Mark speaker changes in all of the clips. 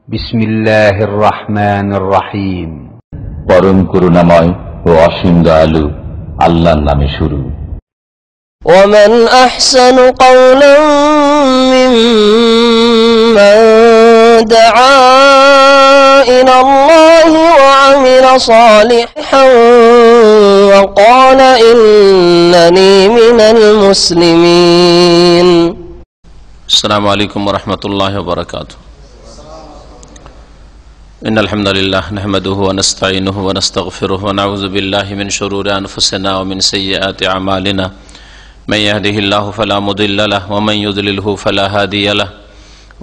Speaker 1: বিসমিল্লাহির রহমানির রহিম।
Speaker 2: পরম করুণাময় ও অসীম দয়ালু আল্লাহর নামে শুরু।
Speaker 3: ومن أحسن قولا ممن دعا إلى الله وعمل صالحا وقال إنني من المسلمين.
Speaker 4: السلام عليكم ورحمة الله وبركاته. إن الحمد لله نحمده ونستعينه ونستغفره ونعوذ بالله من شرور أنفسنا ومن سيئات أعمالنا من يهده الله فلا مضل له ومن يضلله فلا هادي له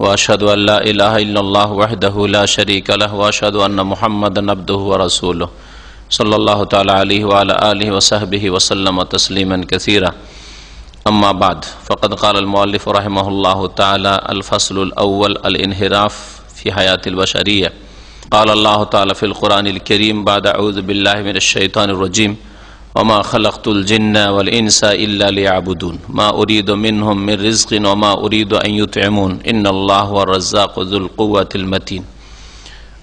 Speaker 4: وأشهد أن لا إله إلا الله وحده لا شريك له وأشهد أن محمدا عبده ورسوله صلى الله تعالى عليه وعلى آله وصحبه وسلم تسليما كثيرا. أما بعد فقد قال المؤلف رحمه الله تعالى: الفصل الأول الانحراف في حياة البشرية. قال الله تعالى في القرآن الكريم بعد أعوذ بالله من الشيطان الرجيم: وما خلقت الجن والإنس إلا ليعبدون ما أريد منهم من رزق وما أريد أن يطعمون إن الله هو الرزاق ذو القوة المتين.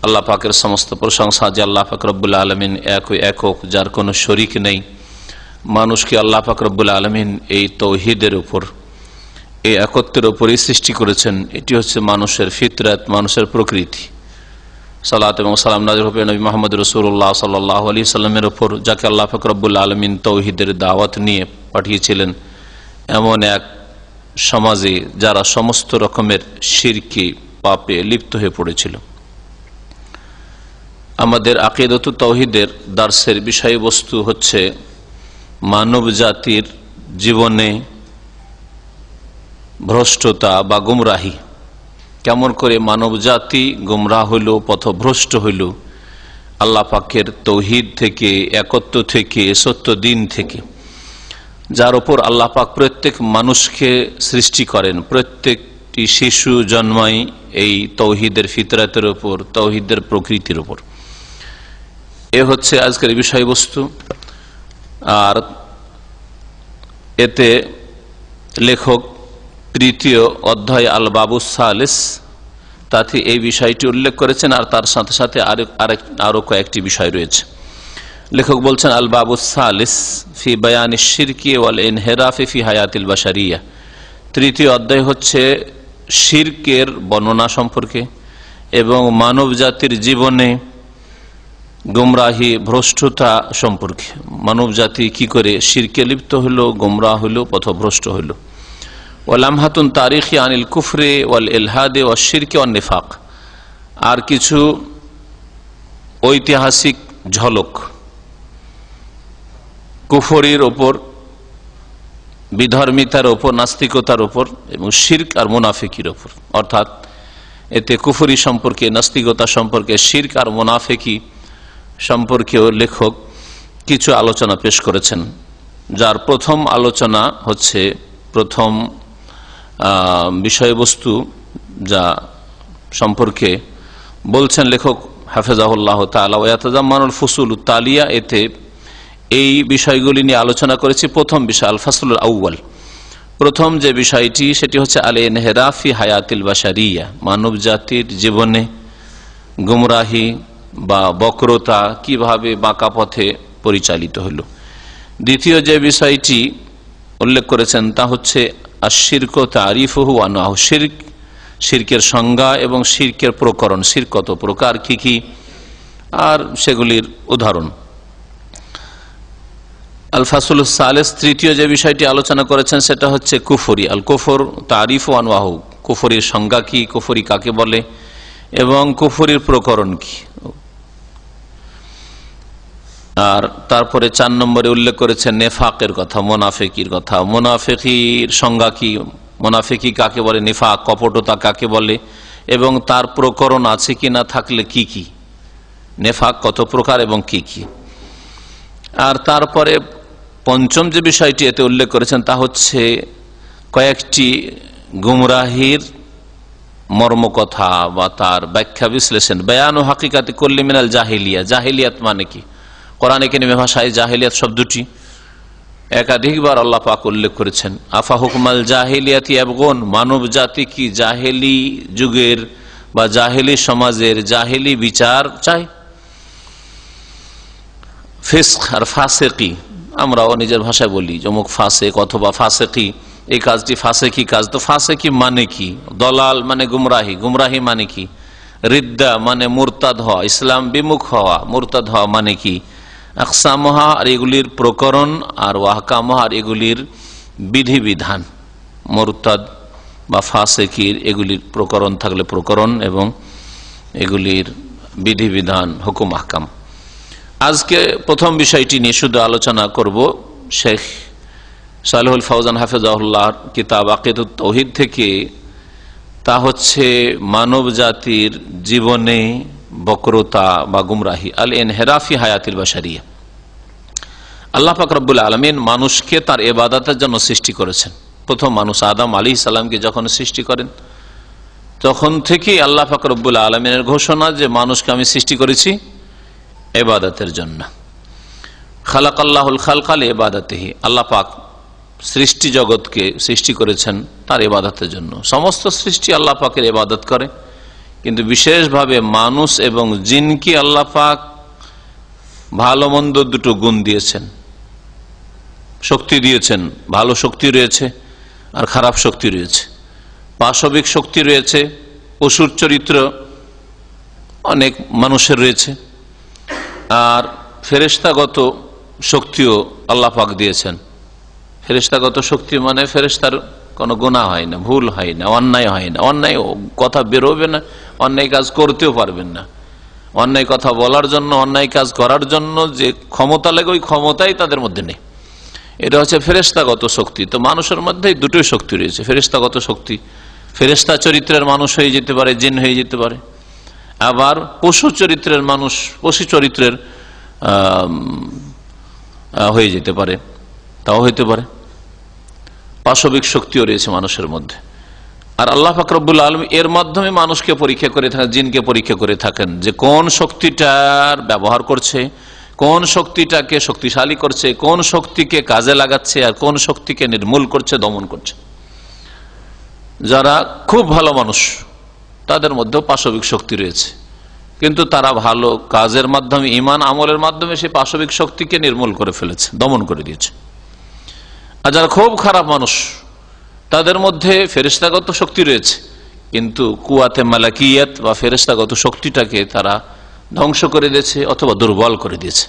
Speaker 4: আল্লাহ পাকের সমস্ত প্রশংসা যে আল্লাহ পাক রব্বুল আলামিন একক, যার কোনো শরীক নেই। মানুষকে আল্লাহ পাক রব্বুল আলামিন এই তৌহিদের উপর, এই একত্বের উপরই সৃষ্টি করেছেন। এটি হচ্ছে মানুষের ফিতরাত, মানুষের প্রকৃতি। সালাত এবং সালাম নাযিল হোক নবী মুহাম্মদ রাসূলুল্লাহ সাল্লাল্লাহু আলাইহি সাল্লামের উপর, যাকে আল্লাহ পাক রব্বুল আলামিন তৌহিদের দাওয়াত নিয়ে পাঠিয়েছিলেন এমন এক সমাজে যারা সমস্ত রকমের শিরকি পাপে লিপ্ত হয়ে পড়েছিল। আমাদের আকীদাতুত তাওহীদের দার্সের বিষয়বস্তু হচ্ছে মানব জাতির জীবনে ভ্রষ্টতা বা গুমরাহি। কেমন করে মানব জাতি গুমরাহ হইল, পথভ্রষ্ট হইল আল্লাহ পাকের তৌহিদ থেকে, একত্ব থেকে, সত্য দিন থেকে, যার উপর আল্লাহ পাক প্রত্যেক মানুষকে সৃষ্টি করেন। প্রত্যেকটি শিশু জন্মায় এই তৌহিদের ফিতরাতের উপর, তৌহিদের প্রকৃতির উপর। এ হচ্ছে আজকের বিষয়বস্তু। আর এতে লেখক তৃতীয় অধ্যায় আল বাবুস সালিস, তাতে এই বিষয়টি উল্লেখ করেছেন। আর তার সাথে সাথে আরো কয়েকটি বিষয় রয়েছে। লেখক বলছেন আল বাবুস সালিস ফি বায়ানি শিরকি ওয়াল ইনহিরাফি ফি হায়াতিল বাশারিয়া। তৃতীয় অধ্যায় হচ্ছে শিরকের বর্ণনা সম্পর্কে এবং মানব জাতির জীবনে গুমরাহি, ভ্রষ্টতা সম্পর্কে। মানব জাতি কি করে শিরকে লিপ্ত হইল, গুমরাহ হইল, পথভ্রষ্ট হইল। ওয়ালামহাতুন তারিখি আনিল কুফরে ওয়াল ইলহাদে ওয়াল শিরকে ওয়াল নিফাক। আর কিছু ঐতিহাসিক ঝলক কুফরির ওপর, বিধর্মিতার ওপর, নাস্তিকতার ওপর এবং শিরক আর মুনাফিকির ওপর। অর্থাৎ এতে কুফরি সম্পর্কে, নাস্তিকতা সম্পর্কে, শিরক আর মুনাফিকি সম্পর্কেও লেখক কিছু আলোচনা পেশ করেছেন। যার প্রথম আলোচনা হচ্ছে, প্রথম বিষয়বস্তু যা সম্পর্কে বলছেন লেখক হাফেজাহুল্লাহ তাআলা, ওয়াতাজাম্মানুল ফুসুলুত তালিয়া। এতে এই বিষয়গুলি নিয়ে আলোচনা করেছি। প্রথম বিষয় আল ফাসলুল আউয়াল, প্রথম যে বিষয়টি সেটি হচ্ছে আল ইনহিরাফি হায়াতিল বাশারিয়া, মানব জাতির জীবনে গুমরাহি বা বক্রতা কিভাবে বাঁকা পথে পরিচালিত হল। দ্বিতীয় যে বিষয়টি উল্লেখ করেছেন তা হচ্ছে আশ-শিরক তারিফুহু ওয়া আনওয়াহু, শিরক, শিরকের সংজ্ঞা এবং শিরকের প্রকরণ, শিরক কত প্রকার, কি কি, আর সেগুলির উদাহরণ। আল ফাসলুস সালিস, তৃতীয় যে বিষয়টি আলোচনা করেছেন সেটা হচ্ছে কুফরি, আল কুফর তারিফ ওয়া আনওয়াহু, কুফরির সংজ্ঞা কি, কুফরি কাকে বলে এবং কুফরির প্রকরণ কি। আর তারপরে 4 নম্বরে উল্লেখ করেছেন নেফাকের কথা, মুনাফিকির কথা। মুনাফিকির সংজ্ঞা কি, মুনাফিকি কাকে বলে, নিফাক কপটতা কাকে বলে এবং তার প্রকরণ আছে কি না, থাকলে কি কি, নেফাক কত প্রকার এবং কি কি। আর তারপরে পঞ্চম যে বিষয়টি এতে উল্লেখ করেছেন তা হচ্ছে কয়েকটি গুমরাহির মর্মকথা বা তার ব্যাখ্যা বিশ্লেষণ। বায়ানু হাকিকাতি কুল্লি মিনাল জাহিলিয়া, জাহিলিয়াত মানে কি, কোরআনে কারিমে ভাষায় জাহিলিয়াত শব্দটি একাধিকবার আল্লাহ পাক উল্লেখ করেছেন। আফা হুকমাল জাহিলিয়াতি ইয়াবগুন, মানব জাতি কি জাহেলি যুগের বা জাহেলি সমাজের জাহেলি বিচার চাই। ফিসক আর ফাসেকি, আমরাও নিজের ভাষায় বলি অমুক ফাসেক অথবা ফাসেকি, এই কাজটি ফাসেকি কাজ। তো ফাসেকি মানে কি? দলাল মানে গুমরাহি, গুমরাহি মানে কি? রিদ্দা মানে মুরতাদ হওয়া, ইসলাম বিমুখ হওয়া। মুরতাদ হওয়া মানে কি? আকসামহা আর এগুলির প্রকরণ, আর ওয়াহকামহা আর এগুলির বিধিবিধান। মুরতাদ বা ফাসেকির এগুলির প্রকরণ থাকলে প্রকরণ এবং এগুলির বিধিবিধান, হুকুম আহকাম। আজকে প্রথম বিষয়টি নিয়ে শুধু আলোচনা করব শেখ সালেহুল ফৌজান হাফেজাহুল্লাহর কিতাব আকিদুত তাওহীদ থেকে। তা হচ্ছে মানব জাতির জীবনে বক্রতা বা গুমরাহি, আল ইনহিরাফি হায়াতিল বাশারিয়া। আল্লাহ পাক রব্বুল আলামিন মানুষকে তার ইবাদতের জন্য সৃষ্টি করেছেন। প্রথম মানুষ আদম আলাইহিস সালামকে যখন সৃষ্টি করেন তখন থেকেই আল্লাহ পাক রব্বুল আলামিনের ঘোষণা যে মানুষকে আমি সৃষ্টি করেছি ইবাদতের জন্য। খালাকাল্লাহুল খালকা লিইবাদাতিহি, আল্লাহ পাক সৃষ্টি জগৎকে সৃষ্টি করেছেন তার ইবাদতের জন্য। সমস্ত সৃষ্টি আল্লাহ পাকের ইবাদত করে, কিন্তু বিশেষভাবে মানুষ এবং জিনকে আল্লাহ পাক ভালো মন্দ দুটো গুণ দিয়েছেন, শক্তি দিয়েছেন। ভালো শক্তি রয়েছে আর খারাপ শক্তি রয়েছে। পাশবিক শক্তি রয়েছে, অসুর চরিত্র অনেক মানুষের রয়েছে, আর ফেরেশতাগত শক্তিও আল্লাহ পাক দিয়েছেন। ফেরেশতাগত শক্তি মানে ফেরেশতার কোনো গুনাহ হয় না, ভুল হয় না, অন্যায় হয় না, অন্যায় কথা বেরোবে না, অন্যায় কাজ করতেও পারবেন না। অন্যায় কথা বলার জন্য, অন্যায় কাজ করার জন্য যে ক্ষমতা লাগে ওই ক্ষমতাই তাদের মধ্যে নেই। এটা হচ্ছে ফেরেশতাগত শক্তি। তো মানুষের মধ্যে দুটোই শক্তি রয়েছে, ফেরেশতাগত শক্তি। ফেরেশতা চরিত্রের মানুষ হয়ে যেতে পারে, জিন হয়ে যেতে পারে। আবার পশু চরিত্রের মানুষ, পশু চরিত্রের হয়ে যেতে পারে, তাও হইতে পারে। পাশবিক শক্তিও রয়েছে মানুষের মধ্যে। আর আল্লাহ পাক রব্বুল আলামিন এর মাধ্যমে মানুষকে পরীক্ষা করে থাকেন, জিনকে পরীক্ষা করে থাকেন যে কোন শক্তিটার ব্যবহার করছে, কোন শক্তিটাকে শক্তিশালী করছে, কোন শক্তিকে কাজে লাগাচ্ছে, আর কোন শক্তিকে নির্মূল করছে, দমন করছে। যারা খুব ভালো মানুষ তাদের মধ্যেও পাশবিক শক্তি রয়েছে, কিন্তু তারা ভালো কাজের মাধ্যমে, ঈমান আমলের মাধ্যমে সেই পাশবিক শক্তিকে নির্মূল করে ফেলেছে, দমন করে দিয়েছে। আর যারা খুব খারাপ মানুষ তাদের মধ্যে ফেরেশতাগত শক্তি রয়েছে, কিন্তু কুয়াতে মালাকিয়াত বা ফেরেশতাগত শক্তিটাকে তারা ধ্বংস করে দিয়েছে অথবা দুর্বল করে দিয়েছে,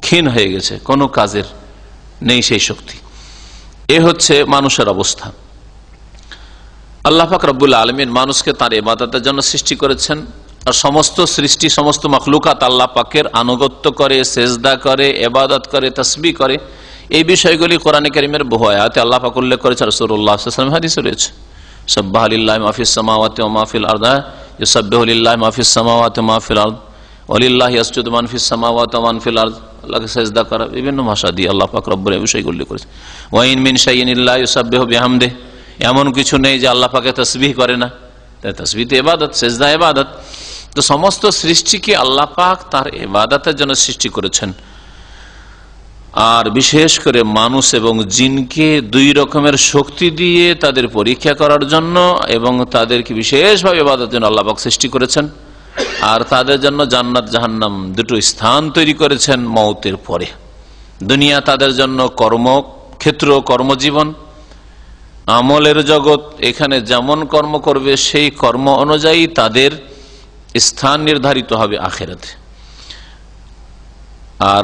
Speaker 4: ক্ষীণ হয়ে গেছে, কোনো কাজের নেই সেই শক্তি। এ হচ্ছে মানুষের অবস্থা। আল্লাহ পাক রব্বুল আলামিন মানুষকে তার ইবাদতের জন্য সৃষ্টি করেছেন, আর সমস্ত সৃষ্টি, সমস্ত মাখলুকাত আল্লাহ পাকের আনুগত্য করে, সেজদা করে, ইবাদত করে, তাসবিহ করে। এই বিষয়গুলি কোরআনে কারীমের বহু আয়াতে আল্লাহ পাক উল্লেখ করেছেন, রাসূলুল্লাহ সাল্লাল্লাহু আলাইহি ওয়াসাল্লাম হাদিসে রয়েছে। সাব্বাহা লিল্লাহি মা ফিস সামাওয়াতি ওয়া মা ফিল আরদ, ইউসাব্বিহু লিল্লাহি মা ফিস সামাওয়াতি ওয়া মা ফিল আরদ, ওয়া লিল্লাহি ইয়াসজুদু মান ফিস সামাওয়াতি ওয়া মান ফিল আরদ। আল্লাহকে সেজদা করা, বিভিন্ন ভাষা দিয়ে আল্লাহ পাক রব্বুল আলামিন বিষয়গুলি উল্লেখ করেছেন। ওয়া ইন মিন শাইইন ইল্লা ইউসাব্বিহু বিহামদিহি, এমন কিছু নেই যে আল্লাহ পাকে তাসবিহ করে না। তাসবিহ তো ইবাদত, সেজদা ইবাদত। তো সমস্ত সৃষ্টিকে আল্লাহ পাক তার ইবাদতের জন্য সৃষ্টি করেছেন। আর বিশেষ করে মানুষ এবং জিনকে দুই রকমের শক্তি দিয়ে তাদের পরীক্ষা করার জন্য এবং তাদেরকে বিশেষভাবে ইবাদতের জন্য আল্লাহ পাক সৃষ্টি করেছেন। আর তাদের জন্য জান্নাত জাহান্নাম দুটো স্থান তৈরি করেছেন মওতের পরে। দুনিয়া তাদের জন্য কর্মক্ষেত্র, কর্মজীবন, আমলের জগৎ। এখানে যেমন কর্ম করবে সেই কর্ম অনুযায়ী তাদের স্থান নির্ধারিত হবে আখিরাতে। আর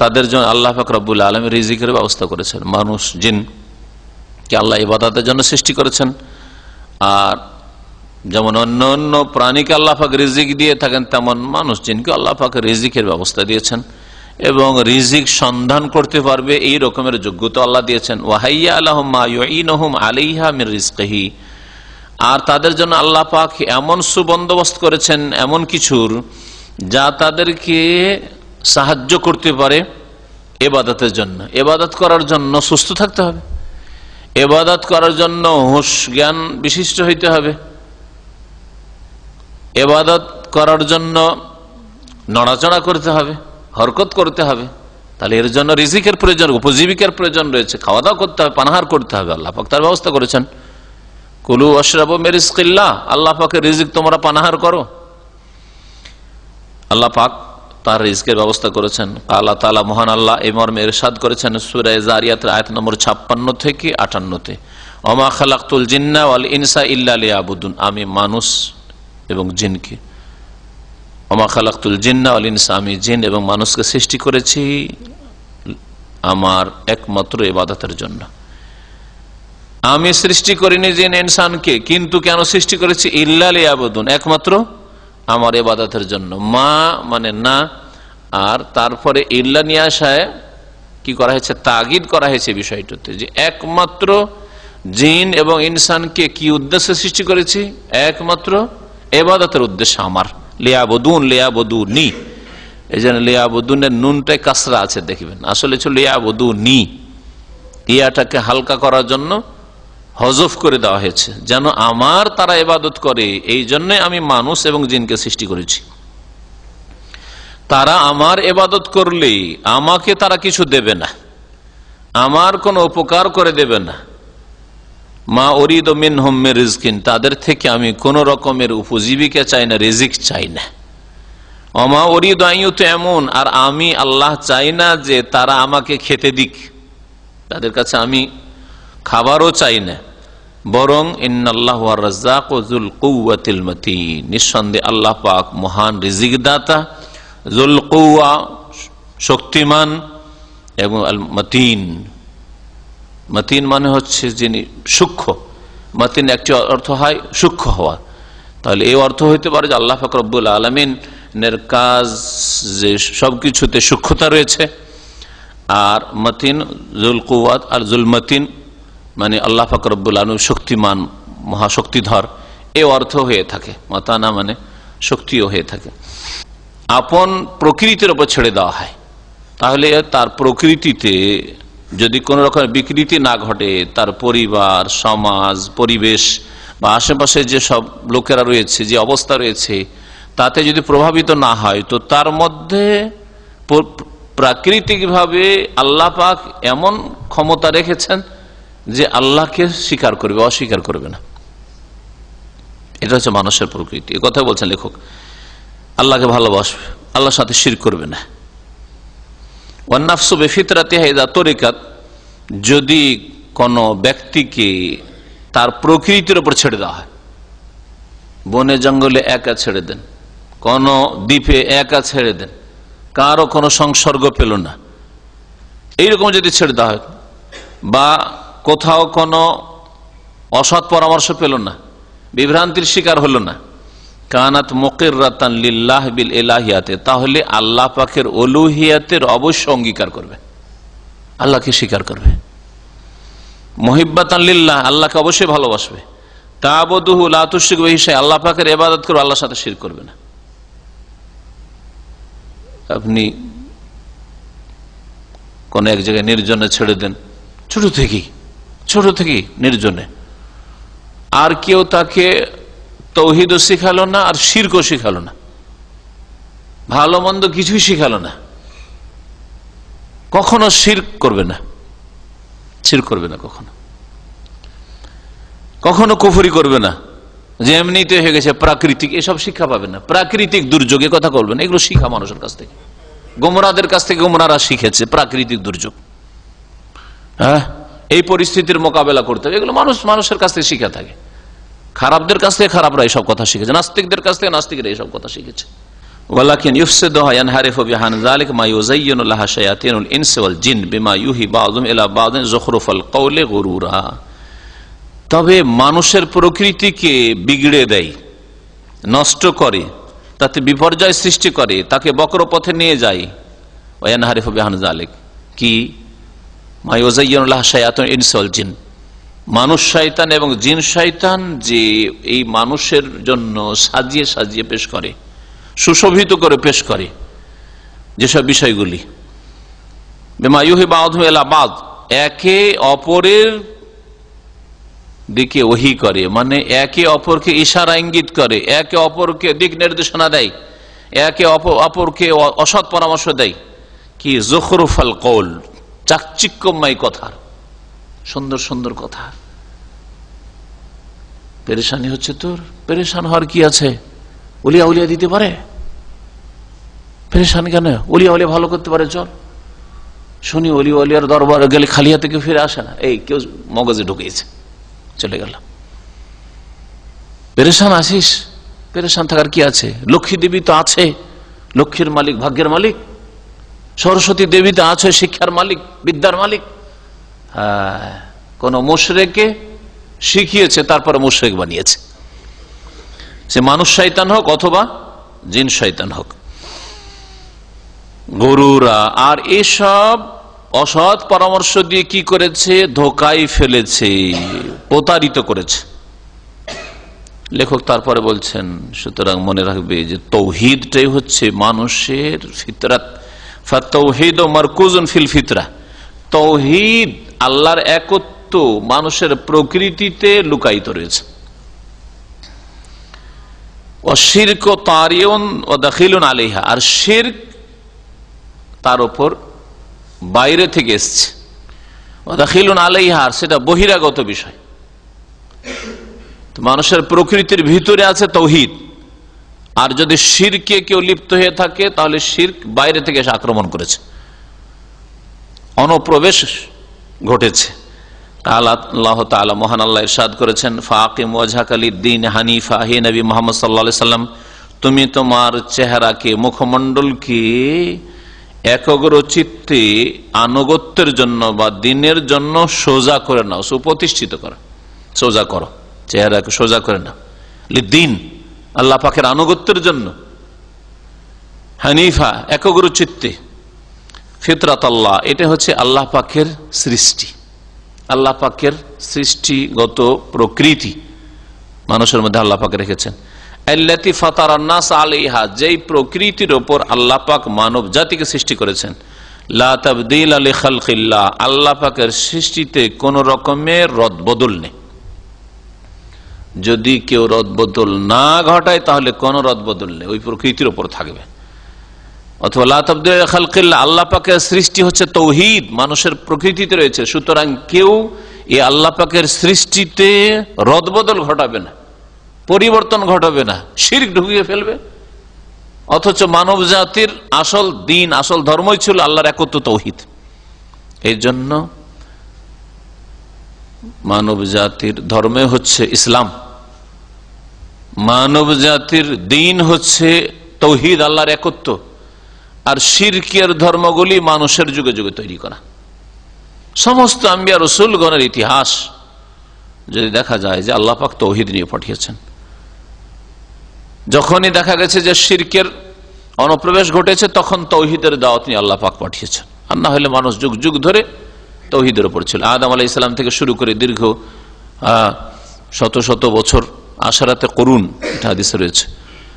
Speaker 4: তাদের জন্য আল্লাহ পাক রব্বুল আলামিন রিজিকের ব্যবস্থা করেছেন। মানুষ জিনকে আল্লাহ ইবাদতের জন্য সৃষ্টি করেছেন। আর যেমন অন্য অন্য প্রাণীকে আল্লাহ পাক রিজিক দিয়ে থাকেন, তেমন মানুষ জিনকে আল্লাহ পাক রিজিকের ব্যবস্থা দিয়েছেন এবং রিজিক সন্ধান করতে পারবে এই রকমের যোগ্যতা আল্লাহ দিয়েছেন। ওয়াহাইয়া লাহুম মা ইউইনুহুম আলাইহা মির রিজকিহি, আর তাদের জন্য আল্লাহ পাক এমন সুবন্দোবস্ত করেছেন এমন কিছুর যা তাদেরকে সাহায্য করতে পারে ইবাদতের জন্য। ইবাদত করার জন্য সুস্থ থাকতে হবে, ইবাদত করার জন্য হুঁশ জ্ঞান বিশিষ্ট হইতে হবে, ইবাদত করার জন্য নড়াচড়া করতে হবে, হরকত করতে হবে। তাহলে এর জন্য রিজিকের প্রয়োজন, উপজীবিকার প্রয়োজন রয়েছে, খাওয়া দাওয়া করতে হবে, পানাহার করতে হবে। আল্লাহ পাক তার ব্যবস্থা করেছেন। কুলু ওয়াশরাবু মির রিজকিল্লাহ, আল্লাহ পাকের রিজিক তোমরা পানাহার করো। আল্লাহ পাক তার রিজকের ব্যবস্থা করেছেন। আল্লাহ তাআলা মহান আল্লাহ এই মর্মে ইরশাদ করেছেন সূরা যারিয়াতের আয়াত নম্বর 56 থেকে 58-তে, ওমা খালাকতুল জিন্না ওয়াল ইনসা ইল্লা লিয়াবুদুন, আমি মানুষ এবং জিনকে, ওমা খালাকতুল জিন্না ওয়াল ইনসা, আমি জিন এবং মানুষকে সৃষ্টি করেছি আমার একমাত্র ইবাদতের জন্য। আমি সৃষ্টি করিনি জিন ইনসানকে, কিন্তু কেন সৃষ্টি করেছি? ইল্লা লিয়াবুদুন, একমাত্র আমার ইবাদতের জন্য। মা মানে না, আর তারপরে ইল্লা নিয়ে আসায় কি করা হয়েছে? তাগিদ করা হয়েছে বিষয়টাতে, যে একমাত্র জিন এবং ইনসানকে কি উদ্দেশ্যে সৃষ্টি করেছি? একমাত্র ইবাদতের উদ্দেশ্যে আমার। লিয়াবুদুন, লিয়াবুদুনি, এই জন্য লিয়াবুদুনের নুনটাই কাসরা আছে দেখবেন, আসলে ছিল লিয়াবুদুনি। ইয়াটাকে হালকা করার জন্য হজফ করে দেওয়া হয়েছে, যেন আমার তারা ইবাদত করে। এই জন্য আমি মানুষ এবং জিনকে সৃষ্টি করেছি। তারা আমার ইবাদত করলে আমাকে তারা কিছু দেবে না, আমার কোনো উপকার করে দেবে না। মা উরিদু মিনহুম মির রিজকিন, তাদের থেকে আমি কোন রকমের উপজীবিকা চাই না, রিজিক চাই না। ওমা উরিদু আন ইউতঈমুন, আর আমি আল্লাহ চাই না যে তারা আমাকে খেতে দিক, তাদের কাছে আমি খাবারও চাই না। বরং ইন্নাল্লাহু ওয়ার রাজ্জাকু যুল কুওয়াতিল মাতিন, নিঃসন্দেহে আল্লাহ পাক মহান রিজিক দাতা, যুল কুওয়া শক্তিমান, এবং আল মাতিন, মাতিন মানে হচ্ছে যিনি সূক্ষ্ম। মাতিন একটি অর্থ হয় সূক্ষ্ম হওয়া, তাহলে এই অর্থ হইতে পারে যে আল্লাহ পাক রব্বুল আলামিনের কাজ যে সবকিছুতে সূক্ষ্মতা রয়েছে। আর মাতিন যুল কুওয়াত আর যুল মাতিন মানে আল্লাহ পাক রব্বুল আলামিন শক্তিমান, মহাশক্তিধর, এই অর্থ হয়ে থাকে। মাতানা মানে শক্তিও হয়ে থাকে। আপন প্রকৃতির উপর ছেড়ে দেওয়া হয়, তাহলে তার প্রকৃতিতে যদি কোন রকম বিকৃতি না ঘটে, তার পরিবার, সমাজ, পরিবেশ বা আশেপাশে যে সব লোকেরা রয়েছে, যে অবস্থা রয়েছে, তাতে যদি প্রভাবিত না হয়, তো তার মধ্যে প্রাকৃতিকভাবে আল্লাহ পাক এমন ক্ষমতা রেখেছেন যে আল্লাহকে স্বীকার করবে, অস্বীকার করবে না। এটা হচ্ছে মানুষের প্রকৃতি। এ কথা বলছেন লেখক, আল্লাহকে ভালোবাসবে, আল্লাহর সাথে শিরক করবে না। ওয়ান নাফসু বিফিতরাতিহা ইযা তুরিকাত, যদি কোন ব্যক্তিকে তার প্রকৃতির উপর ছেড়ে দেওয়া হয়, বনে জঙ্গলে একা ছেড়ে দেন, কোন দ্বীপে একা ছেড়ে দেন, কারো কোনো সংসর্গ পেল না, এইরকম যদি ছেড়ে দেওয়া হয়, বা কোথাও কোনো অসৎ পরামর্শ পেল না, বিভ্রান্তির শিকার হলো না, কানাত মুকিররাতান লিল্লাহ বিল ইলাহিয়াতে, তাহলে আল্লাহ পাকের উলুহিয়াতের অবশ্য অঙ্গীকার করবে, আল্লাহকে স্বীকার করবে। মুহিব্বাতান লিল্লাহ, আল্লাহকে অবশ্যই ভালোবাসবে। তা'বুদুহু লা তুশরিকু বিহি শাইআ, আল্লাহ পাকের ইবাদত করবে, আল্লাহর সাথে শিরক করবে না। আপনি কোন এক জায়গায় নির্জনে ছেড়ে দেন, ছোট থেকেই নির্জনে, আর কেউ তাকে তৌহিদও শিখালো না, আর শিরকও শিখালো না, ভালো মন্দ কিছুই শিখালো না, কখনো শিরক করবে না, কখনো কুফরি করবে না, যে এমনিতে হয়ে গেছে প্রাকৃতিক, এসব শিক্ষা পাবে না। প্রাকৃতিক দুর্যোগের কথা বলবেন, এগুলো শিক্ষা মানুষের কাছ থেকে, গোমরাদের কাছ থেকে গোমরারা শিখেছে প্রাকৃতিক দুর্যোগ। হ্যাঁ, এই পরিস্থিতির মোকাবেলা করতে হবে, এগুলো মানুষের কাছ থেকে শিখে থাকে। খারাপদের কাছ থেকে খারাপরা এইসব কথা শিখেছে, নাস্তিকদের কাছ থেকে নাস্তিকরা এইসব কথা শিখেছে। ওয়ালাকিন ইফসিদুহা ইয়ানহারিফু বিহান যালিকা মা ইউযায়্যিনু লাহা শায়াতিনুল ইনসি ওয়াল জিন বিমা ইউহি বাযুহুম ইলা বাযিন যুখরুফাল কওলি গুরুরা, তবে মানুষের প্রকৃতিকে বিগড়ে দেয়, নষ্ট করে, তাতে বিপর্যয় সৃষ্টি করে, তাকে বক্র পথে নিয়ে যায়। ওয়ানহারিফু বিহান যালিক কি মা ইউযায়্যিনু লাহা শায়াতিনুল ইনসি ওয়াল জিন, মানুষ শয়তান এবং জিন শয়তান যে এই মানুষের জন্য সাজিয়ে সাজিয়ে পেশ করে, সুশোভিত করে পেশ করে যেসব বিষয়গুলি, বিমা ইউহি বাযুহুম ইলা বায, একে অপরের দিকে ওহী করে, মানে একে অপরকে ইশারা ইঙ্গিত করে, একে অপরকে দিক নির্দেশনা দেয়, একে অপরকে অসৎ পরামর্শ দেয়। কি যুখরুফাল কওল, চাকচিক্যময় কথা, সুন্দর সুন্দর কথা, পেরেশানি হচ্ছে তোর, পেরেশান হওয়ার কি আছে? উলিয়া উলিয়া দিতে পারে, পেরেশান কেন? উলিয়া উলিয়া ভালো করতে পারে, চল শুনি। অলি অলিয়ার দরবার গেলে খালি হাতে কেউ ফিরে আসে না, এই কেউ মগজে ঢুকিয়েছে, চলে গেল। পেরেশান আসিস, পেরেশান থাকার কি আছে? লক্ষ্মী দেবী তো আছে, লক্ষ্মীর মালিক, ভাগ্যের মালিক। সরস্বতী দেবী তো আছে, শিক্ষার মালিক, বিদ্যার মালিক। হ্যাঁ, কোন মুশরিককে শিখিয়েছে, তারপরে মুশরিক বানিয়েছে, সে মানুষ শয়তান হোক অথবা জিন শয়তান হোক। গরুরা আর এসব অসৎ পরামর্শ দিয়ে কি করেছে? ধোকায় ফেলেছে, প্রতারিত করেছে। লেখক তারপরে বলছেন, সুতরাং মনে রাখবে যে তৌহিদটাই হচ্ছে মানুষের ফিতরাত। ফাতাওহীদ মারকুজুন ফিল ফিতরা। তৌহিদ, আল্লাহর একত্ব মানুষের প্রকৃতিতে লুকায়িত রয়েছে। অশিরক তারিউন ওয়া দাখিলুন আলাইহা, আর শিরক তার উপর বাইরে থেকে এসছে। ওয়া দাখিলুন আলাইহা, আর সেটা বহিরাগত বিষয়। মানুষের প্রকৃতির ভিতরে আছে তৌহিদ, আর যদি শিরকে কেউ লিপ্ত হয়ে থাকে তাহলে শিরক বাইরে থেকে এসে আক্রমণ করেছে, অনুপ্রবেশ ঘটেছে। আল্লাহ তাআলা, মহান আল্লাহ ইরশাদ করেছেন, ফাকিম ওয়াজহাকা লিদ্দীন হানিফা, হে নবী মুহাম্মদ সাল্লাল্লাহু আলাইহি সাল্লাম, তুমি তোমার চেহারাকে, মুখমণ্ডলকে একগ্র চিত্তে আনুগত্যের জন্য বা দিনের জন্য সোজা করে নাও, সুপ্রতিষ্ঠিত করো, সোজা করো, চেহারাকে সোজা করে নাও। লিদ্দীন, আল্লাহ পাকের আনুগত্যের জন্য। হানিফা, একগ্র চিত্তে। ফিতরাত আল্লাহ, এটা হচ্ছে আল্লাহ পাকের সৃষ্টি, আল্লাহ পাকের সৃষ্টিগত প্রকৃতি মানুষের মধ্যে আল্লাহ পাক রেখেছেন। আল্লাতী ফাতারান নাস আলাইহা, যেই প্রকৃতির উপর আল্লাহ পাক মানব জাতিকে সৃষ্টি করেছেন। লা তাবদীলা লিখালকিল্লাহ, আল্লাহ পাকের সৃষ্টিতে কোন রকমের রদবদল নেই। যদি কেউ রদবদল না ঘটায় তাহলে কোন রদবদল নেই, ওই প্রকৃতির উপর থাকবে। অথবা লা তাবদীলা লিখালকিল্লাহ, আল্লাহ পাকের সৃষ্টি হচ্ছে তৌহিদ, মানুষের প্রকৃতিতে রয়েছে। সুতরাং কেউ এই আল্লাহ পাকের সৃষ্টিতে রদবদল ঘটাবে না, পরিবর্তন ঘটাবে না, শিরক ঢুকিয়ে ফেলবে। অথচ মানব জাতির আসল দিন, আসল ধর্মই ছিল আল্লাহর একত্ব তৌহিদ। এই জন্য মানব জাতির ধর্মে হচ্ছে ইসলাম, মানব জাতির দিন হচ্ছে তৌহিদ, আল্লাহর একত্ব। আর শিরকের ধর্মগুলি মানুষের যুগে যুগে তৈরি করা। সমস্ত আম্বিয়া রাসূলগণের ইতিহাস যদি দেখা যায় যে আল্লাহ পাক তৌহিদ নিয়ে পাঠিয়েছেন। যখনই দেখা গেছে যে শিরকের অনুপ্রবেশ ঘটেছে, তখন তৌহিদের দাওয়াত নিয়ে আল্লাহ পাক পাঠিয়েছেন। আর না হলে মানুষ যুগ যুগ ধরে তৌহিদের উপর ছিল। আদম আলাইহিস সালাম থেকে শুরু করে দীর্ঘ শত শত বছর, আশরাতে করুন, এটা হাদিসে রয়েছে,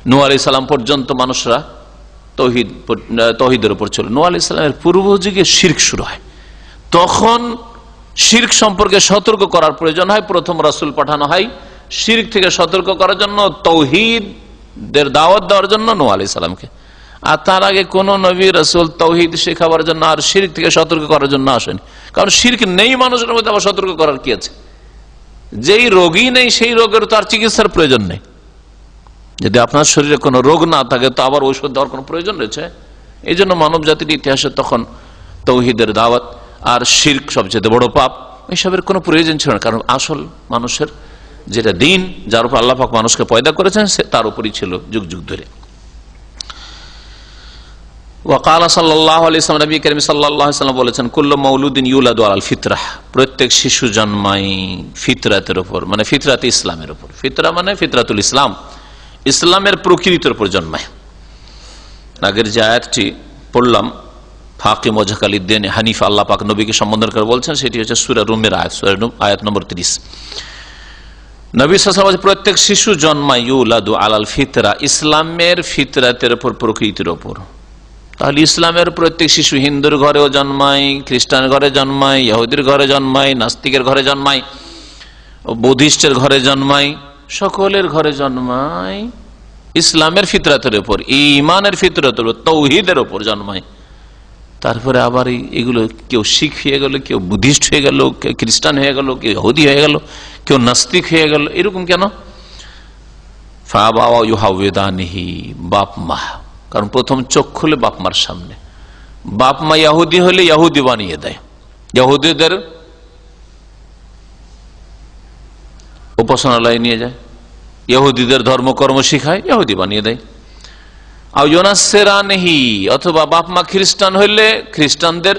Speaker 4: নূহ আলাইহিস সালাম পর্যন্ত মানুষরা তৌহিদের উপর ছিল। নূহ আলাইহিস সালামের পূর্ব যুগে শিরক শুরু হয়, তখন শিরক সম্পর্কে সতর্ক করার প্রয়োজন হয়। প্রথম রাসূল পাঠানো হয় শিরক থেকে সতর্ক করার জন্য, তৌহিদের দাওয়াত দেওয়ার জন্য নূহ আলাইহিস সালামকে। আর তার আগে কোন নবী রাসূল তৌহিদ শেখাবার জন্য আর শিরক থেকে সতর্ক করার জন্য আসেনি। কারণ শিরক নেই মানুষের মধ্যে, আবার সতর্ক করার কি আছে? যেই রোগী নেই সেই রোগের তার চিকিৎসার প্রয়োজন নেই। যদি আপনার শরীরে কোনো রোগ না থাকে তো আবার ঔষধ দেওয়ার কোনো প্রয়োজন রয়েছে? এই জন্য মানব জাতির ইতিহাসে তখন তৌহিদের দাওয়াত আর শিরক সবচেয়ে বড় পাপ, এইসবের কোনো প্রয়োজন ছিল না। কারণ আসল মানুষের যেটা দিন, যার উপর আল্লাহ পাক মানুষকে পয়দা করেছেন, সে তার উপরই ছিল যুগ যুগ ধরে। ওয়াকালা সাল্লাল্লাহু আলাইহি ওয়াসাল্লাম, নবী করিম সাল্লাল্লাহু আলাইহি ওয়াসাল্লাম বলেছেন, কুল্লু মাউলুদিন ইউলাদু আলাল ফিতরাহ, প্রত্যেক শিশু জন্মায় ফিতরাতের উপর, মানে ফিতরাত ইসলামের উপর। ফিতরা মানে ফিতরাতুল ইসলাম, ইসলামের প্রকৃতির উপর জন্মায়। আগের যে আয়াতটি পড়লাম, ফাকিম ওয়াজহাকা লিদ্দীন হানিফা, আল্লাহ পাক নবীকে সম্বোধন করে বলছেন, সেটি হচ্ছে সূরা রুমের আয়াত, সূরা রুম আয়াত নম্বর 30। নবী সাল্লাল্লাহু আলাইহি ওয়াসাল্লাম, প্রত্যেক শিশু জন্মায় ইউলাদু আলাল ফিতরা, ইসলামের ফিতরাতের উপর, প্রকৃতির উপর। তাহলে ইসলামের প্রত্যেক শিশু হিন্দুর ঘরেও জন্মায়, খ্রিস্টান ঘরে জন্মায়, ইহুদির ঘরে জন্মায়, নাস্তিকের ঘরে জন্মায়, বৌদ্ধিস্টের ঘরে জন্মায়, সকলের ঘরে জন্মায় ইসলামের ফিতরাতের উপর, ঈমানের ফিতরাতের উপর, তৌহিদের উপর জন্মায়। তারপরে আবার এগুলো কেউ শিখ হয়ে গেল, কেউ বুদ্ধিস্ট হয়ে গেল, কেউ খ্রিস্টান হয়ে গেল, কেউ ইহুদি হয়ে গেল, কেউ নাস্তিক হয়ে গেল। এরকম কেন? ফাবাওয়া ইউহাউদানিহি, বাপ মা, কারণ প্রথম চোখ খুলে বাপ মার সামনে। বাপ মা ইহুদি হলে ইহুদি বানিয়ে দেয়, ইহুদিদের উপাসনালয়ে নিয়ে যায়, ইহুদিদের ধর্মকর্ম শিখায়, ইহুদি বানিয়ে দেয়। আও ইউনাসসিরানিহি, অথবা বাপ মা খ্রিস্টান হইলে খ্রিস্টানদের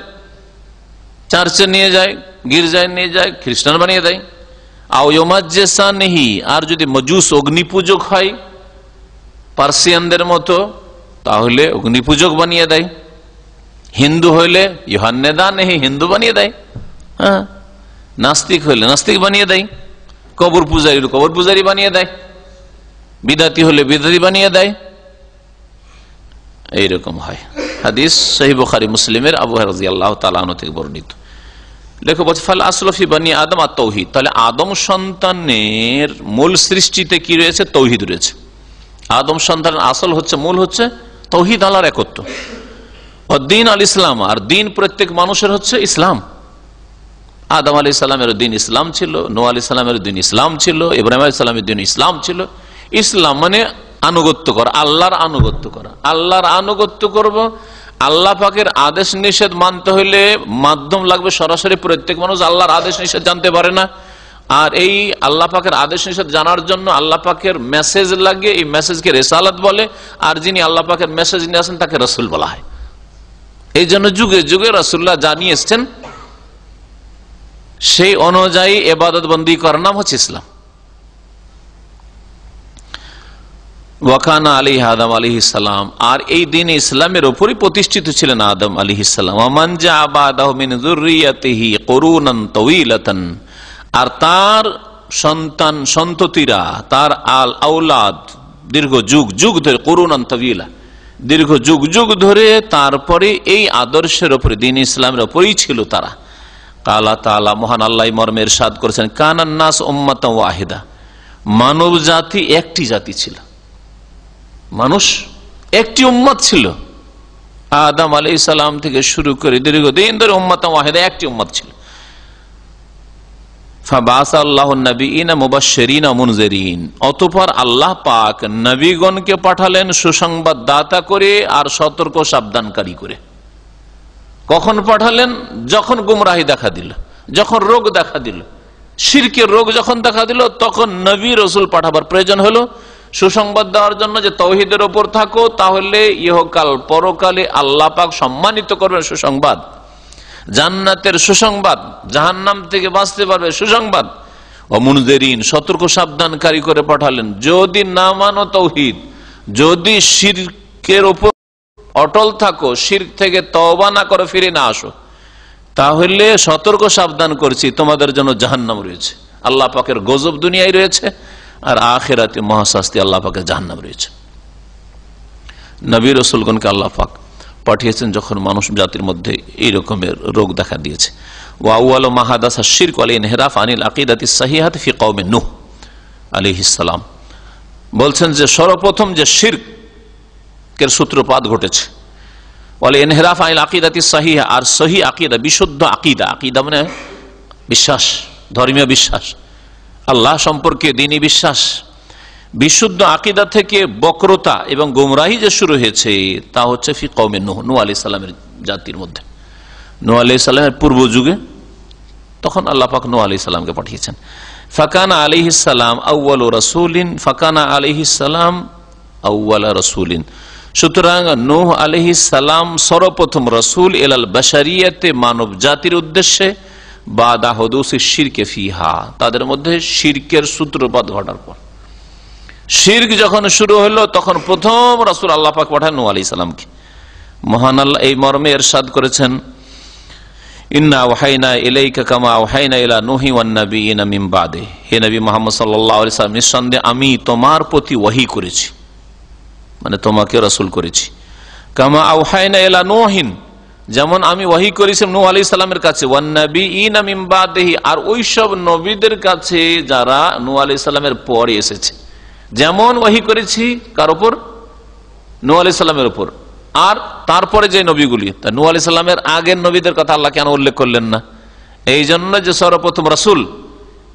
Speaker 4: চার্চে নিয়ে যায়, গির্জায় নিয়ে যায়, খ্রিস্টান বানিয়ে দেয়। আও ইউমাজ্জিসানিহি, আর যদি মজুস অগ্নিপূজক হয় পার্সিয়ানদের মতো, তাহলে অগ্নিপূজক বানিয়ে দেয়। হিন্দু হইলে ইউহান্নেদানিহি, হিন্দু বানিয়ে দেয়। হ্যাঁ, নাস্তিক হইলে নাস্তিক বানিয়ে দেয়। কবর পূজারী কবর পূজারী বানিয়ে দেয়। বিদাতি হলে বিদাতি বানিয়ে দেয়। এইরকম হয়। হাদিস সহিহ বুখারী মুসলিমের আবু হুরায়রা রাদিয়াল্লাহু তাআলা আনহু থেকে বর্ণিত। লেখক বলছে ফাল আসলু ফি বানি আদম আত-তাওহীদ, তাহলে আদম সন্তানের মূল সৃষ্টিতে কি রয়েছে? তাওহীদ রয়েছে। আদম সন্তানের আসল হচ্ছে, মূল হচ্ছে তাওহীদ, আল্লাহর একত্ব। দ্বীন আল ইসলাম, আর দ্বীন প্রত্যেক মানুষের হচ্ছে ইসলাম। আদম আলাইহিস সালামের দিন ইসলাম ছিল, নূহ আলাইহিস সালামের দিন ইসলাম ছিল, ইব্রাহিম আলাইহিস সালামের দিন ইসলাম ছিল। ইসলাম মানে আনুগত্য করা, আল্লাহর আনুগত্য করা। আল্লাহর আনুগত্য করব, আল্লাহ পাকের আদেশ নিষেধ মানতে হইলে মাধ্যম লাগবে। সরাসরি প্রত্যেক মানুষ আল্লাহর আদেশ নিষেধ জানতে পারে না। আর এই আল্লাহ পাকের আদেশ নিষেধ জানার জন্য আল্লাহ পাকের মেসেজ লাগে, এই মেসেজকে রিসালাত বলে। আর যিনি আল্লাহ পাকের মেসেজ নিয়ে আসেন তাকে রাসূল বলা হয়। এই জন্য যুগে যুগে রাসূলুল্লাহ জানিয়ে এসেছেন, সেই অনুযায়ী ইবাদত বন্দী করার নাম হচ্ছে ইসলাম। ওয়াকানা আলাইহি আদম আলাইহিস সালাম, আর এই দিন ইসলামের উপরই প্রতিষ্ঠিত ছিলেন আদম আলাইহিস সালাম। ওয়ামান জাআ বাদাহু মিন যুররিয়াতিহি কুরুনান তাওয়িলাতান, আর তার সন্তান সন্ততিরা, তার আল আওলাদ দীর্ঘ যুগ যুগ ধরে, কুরুনান তাওয়িলা দীর্ঘ যুগ যুগ ধরে তারপরে এই আদর্শের উপরে, দিন ইসলামের উপরেই ছিল তারা। কালা তাআলা, মহান আল্লাহ মর্মে ইরশাদ করেছেন, কানান নাস উম্মাতান ওয়াহিদা, মানব জাতি একটি জাতি ছিল, মানুষ একটি উম্মত ছিল। আদম আলাইহিস সালাম থেকে শুরু করে দীর্ঘদিন ধরে উম্মাতান ওয়াহিদা, একটি উম্মত ছিল। ফাবাসা আল্লাহুন নবিয়িনা মুবাশশিরিনা ওয়া মুনজিরিন, অতঃপর আল্লাহ পাক নবীগণকে পাঠালেন সুসংবাদদাতা করে আর সতর্ক সাবধানকারী করে। কখন পাঠালেন? যখন গুমরাহি দেখা দিল, যখন রোগ দেখা দিল, শিরকের রোগ যখন দেখা দিল, তখন নবী রাসূল পাঠাবার প্রয়োজন হলো সুসংবাদ দেওয়ার জন্য, যে তাওহীদের উপর থাকো, তাহলে ইহকাল পরকালে আল্লাহ পাক সম্মানিত করবেন। সুসংবাদ, জান্নাতের সুসংবাদ, জাহান্নাম থেকে বাঁচতে পারবে সুসংবাদ। ও মুনজিরিন, সতর্ক সাবধানকারী করে পাঠালেন। যদি না মানো তাওহীদ, যদি শিরকের উপর অটল থাকো, শিরক থেকে তওবা না করে ফিরে না আসো, তাহলে সতর্ক সাবধান করছি, তোমাদের জন্য জাহান্নাম রয়েছে, আল্লাহ পাকের গজব দুনিয়ায় রয়েছে, আর আখিরাতে মহাশাস্তি আল্লাহ পাকের জাহান্নাম রয়েছে। নবী রাসূলগণকে আল্লাহ পাক পাঠিয়েছেন যখন মানুষ জাতির মধ্যে এই রকমের রোগ দেখা দিয়েছে। ওয়া আউয়ালু মা হাদাসা শিরক ওয়াল ইনহিরাফ আনিল আকিদাতিস সাহিহাতি ফি কওমি নূহ আলাইহিস সালাম, বলছেন যে সর্বপ্রথম যে শিরকের সূত্রপাত ঘটেছে, ওয়াল ইনহিরাফ আনিল আকিদাতিস সাহিহা, আর সহিহ আকীদা, বিশুদ্ধ আকীদা, আকীদা মানে বিশ্বাস, ধর্মীয় বিশ্বাস, আল্লাহ সম্পর্কে দ্বীনি বিশ্বাস, বিশুদ্ধ আকীদা থেকে বক্রতা এবং গুমরাহি যে শুরু হয়েছে, তা হচ্ছে ফি কওমে নূহ, নূহ আলাইহিস সালামের জাতির মধ্যে। নূহ আলাইহিস সালামের পূর্ব যুগে তখন আল্লাহ পাক নূহ আলাইহিস সালামকে পাঠিয়েছেন। ফাকানা আলাইহিস সালাম আউয়ালু রাসূলিন, ফাকানা আলাইহিস সালাম আউয়ালা রাসূলিন, সুতরাং নূহ আলাইহিস সালাম সর্বপ্রথম রাসূল ইলাল বাশারিয়াতে, মানব জাতির উদ্দেশ্যে, বাদা হুদুসি শিরকে ফিহা, তাদের মধ্যে শিরকের সূত্রপাত ঘটার পর, শিরক যখন শুরু হলো, তখন প্রথম রাসূল আল্লাহ পাক পাঠান নূহ আলাইহিস সালামকে। মহান আল্লাহ এই মর্মে ইরশাদ করেছেন, ইন্না ওয়াহাইনা ইলাইকা কামা ওয়াহাইনা ইলা নূহি ওয়ান নাবিয়িনা মিন বাদে, হে নবী মুহাম্মদ সাল্লাল্লাহু আলাইহি ওয়াসাল্লাম, নিঃসন্দেহে আমি তোমার প্রতি ওহী করেছি, মানে তোমাকে রাসূল করেছি। কামা ওয়াহাইনা ইলা নূহিন, যেমন আমি ওহী করেছি নূহ আলাইহিস সালামের কাছে, ওয়ান নাবিয়িনা মিন বাদিহি, আর ওই সব নবীদের কাছে যারা নূহ আলাইহিস সালামের পরে এসেছে, যেমন ওহী করেছি কার উপর? নূহ আলাইহিস সালামের উপর। আর তারপরে যে নবীগুলি, তা নূহ আলাইহিস সালামের আগের নবীদের কথা আল্লাহ কেন উল্লেখ করলেন না? এই জন্য যে সর্বপ্রথম রাসূল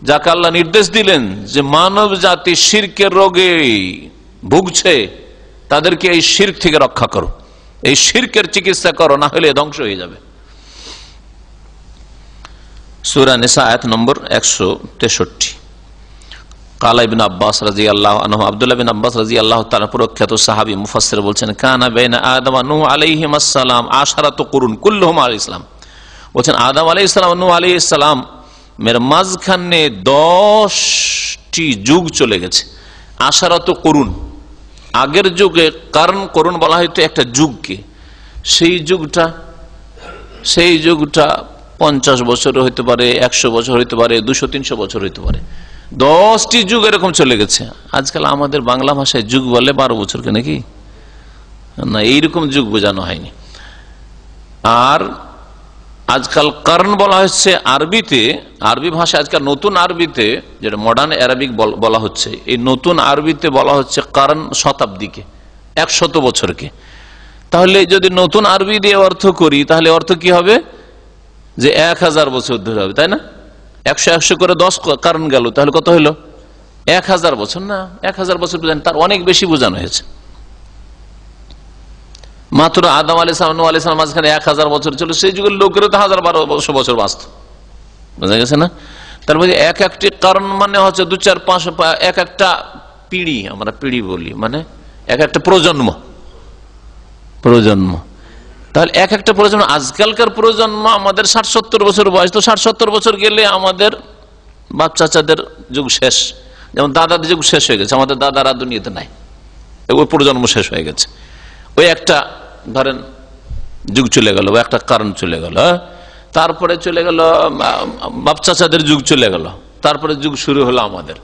Speaker 4: যাকে আল্লাহ নির্দেশ দিলেন যে মানব জাতি শিরকের রোগে ভুগছে, তাদেরকে এই শিরক থেকে রক্ষা করো, এই শিরকের চিকিৎসা করো, না হলে ধ্বংস হয়ে যাবে। সূরা নিসা আয়াত নম্বর 163। কালা ইবনে আব্বাস রাদিয়াল্লাহু আনহু, আব্দুল্লাহ বিন আব্বাস রাদিয়াল্লাহু তাআলা প্রখ্যাত সাহাবী মুফাসসির বলছেন, কানা বাইনা আদম ওয়া নূহ আলাইহিস সালাম আশারাতু কুরুন কুল্লুহুম আলাইহিস সালাম। বলছেন আদম আলাইহিস সালাম, নূহ আলাইহিস সালাম এর মাঝখানে 10টি যুগ চলে গেছে। আশারাতু কুরুন, আগের যুগে কারণ করুন বলা হয়তো একটা যুগকে, সেই যুগটা 50 বছর হইতে পারে, 100 বছর হইতে পারে, 200-300 বছর হইতে পারে। 10টি যুগ এরকম চলে গেছে। আজকাল আমাদের বাংলা ভাষায় যুগ বলে 12 বছরকে, নাকি না, এইরকম যুগ বোঝানো হয়নি। আর আজকাল কারণ বলা হচ্ছে আরবিতে, আরবি ভাষায় আজকাল নতুন আরবিতে, যেটা মডার্ন অ্যারাবিক বলা হচ্ছে, এই নতুন আরবিতে বলা হচ্ছে কারণ শতাব্দীকে, 100 বছরকে। তাহলে যদি নতুন আরবি দিয়ে অর্থ করি, তাহলে অর্থ কি হবে যে 1000 বছর ধরে হবে, তাই না? 100 করে 10 কারণ গেল, তাহলে কত হলো? 1000 বছর না, 1000 বছর বোঝান, তার অনেক বেশি বোঝানো হয়েছে। মাত্র আদম আলাইহিস সালাম, নূহ আলাইহিস সালাম মাঝখানে 1000 বছর ছিল, সেই যুগের লোকেরও তো 1000-1200 বছর বাঁচত, বোঝা গেছে না? তার মধ্যে এক একটি কারণ মানে হচ্ছে 2-4-5, এক একটা পিঢ়ি, আমরা পিঢ়ি বলি, মানে এক একটা প্রজন্ম। তাহলে এক একটা প্রজন্ম, আজকালকার প্রজন্ম আমাদের 60-70 বছর বয়স, তো 60-70 বছর গেলে আমাদের বাপ চাচাদের যুগ শেষ, যেমন দাদাদের যুগ শেষ হয়ে গেছে, আমাদের দাদারা দুনিয়াতে নাই, ওই প্রজন্ম শেষ হয়ে গেছে। ওই একটা ধরেন যুগ চলে গেল, একটা কারণ চলে গেল, তারপরে চলে গেল বাপ চাচাদের যুগ চলে গেল, তারপরে যুগ শুরু হলো আমাদের।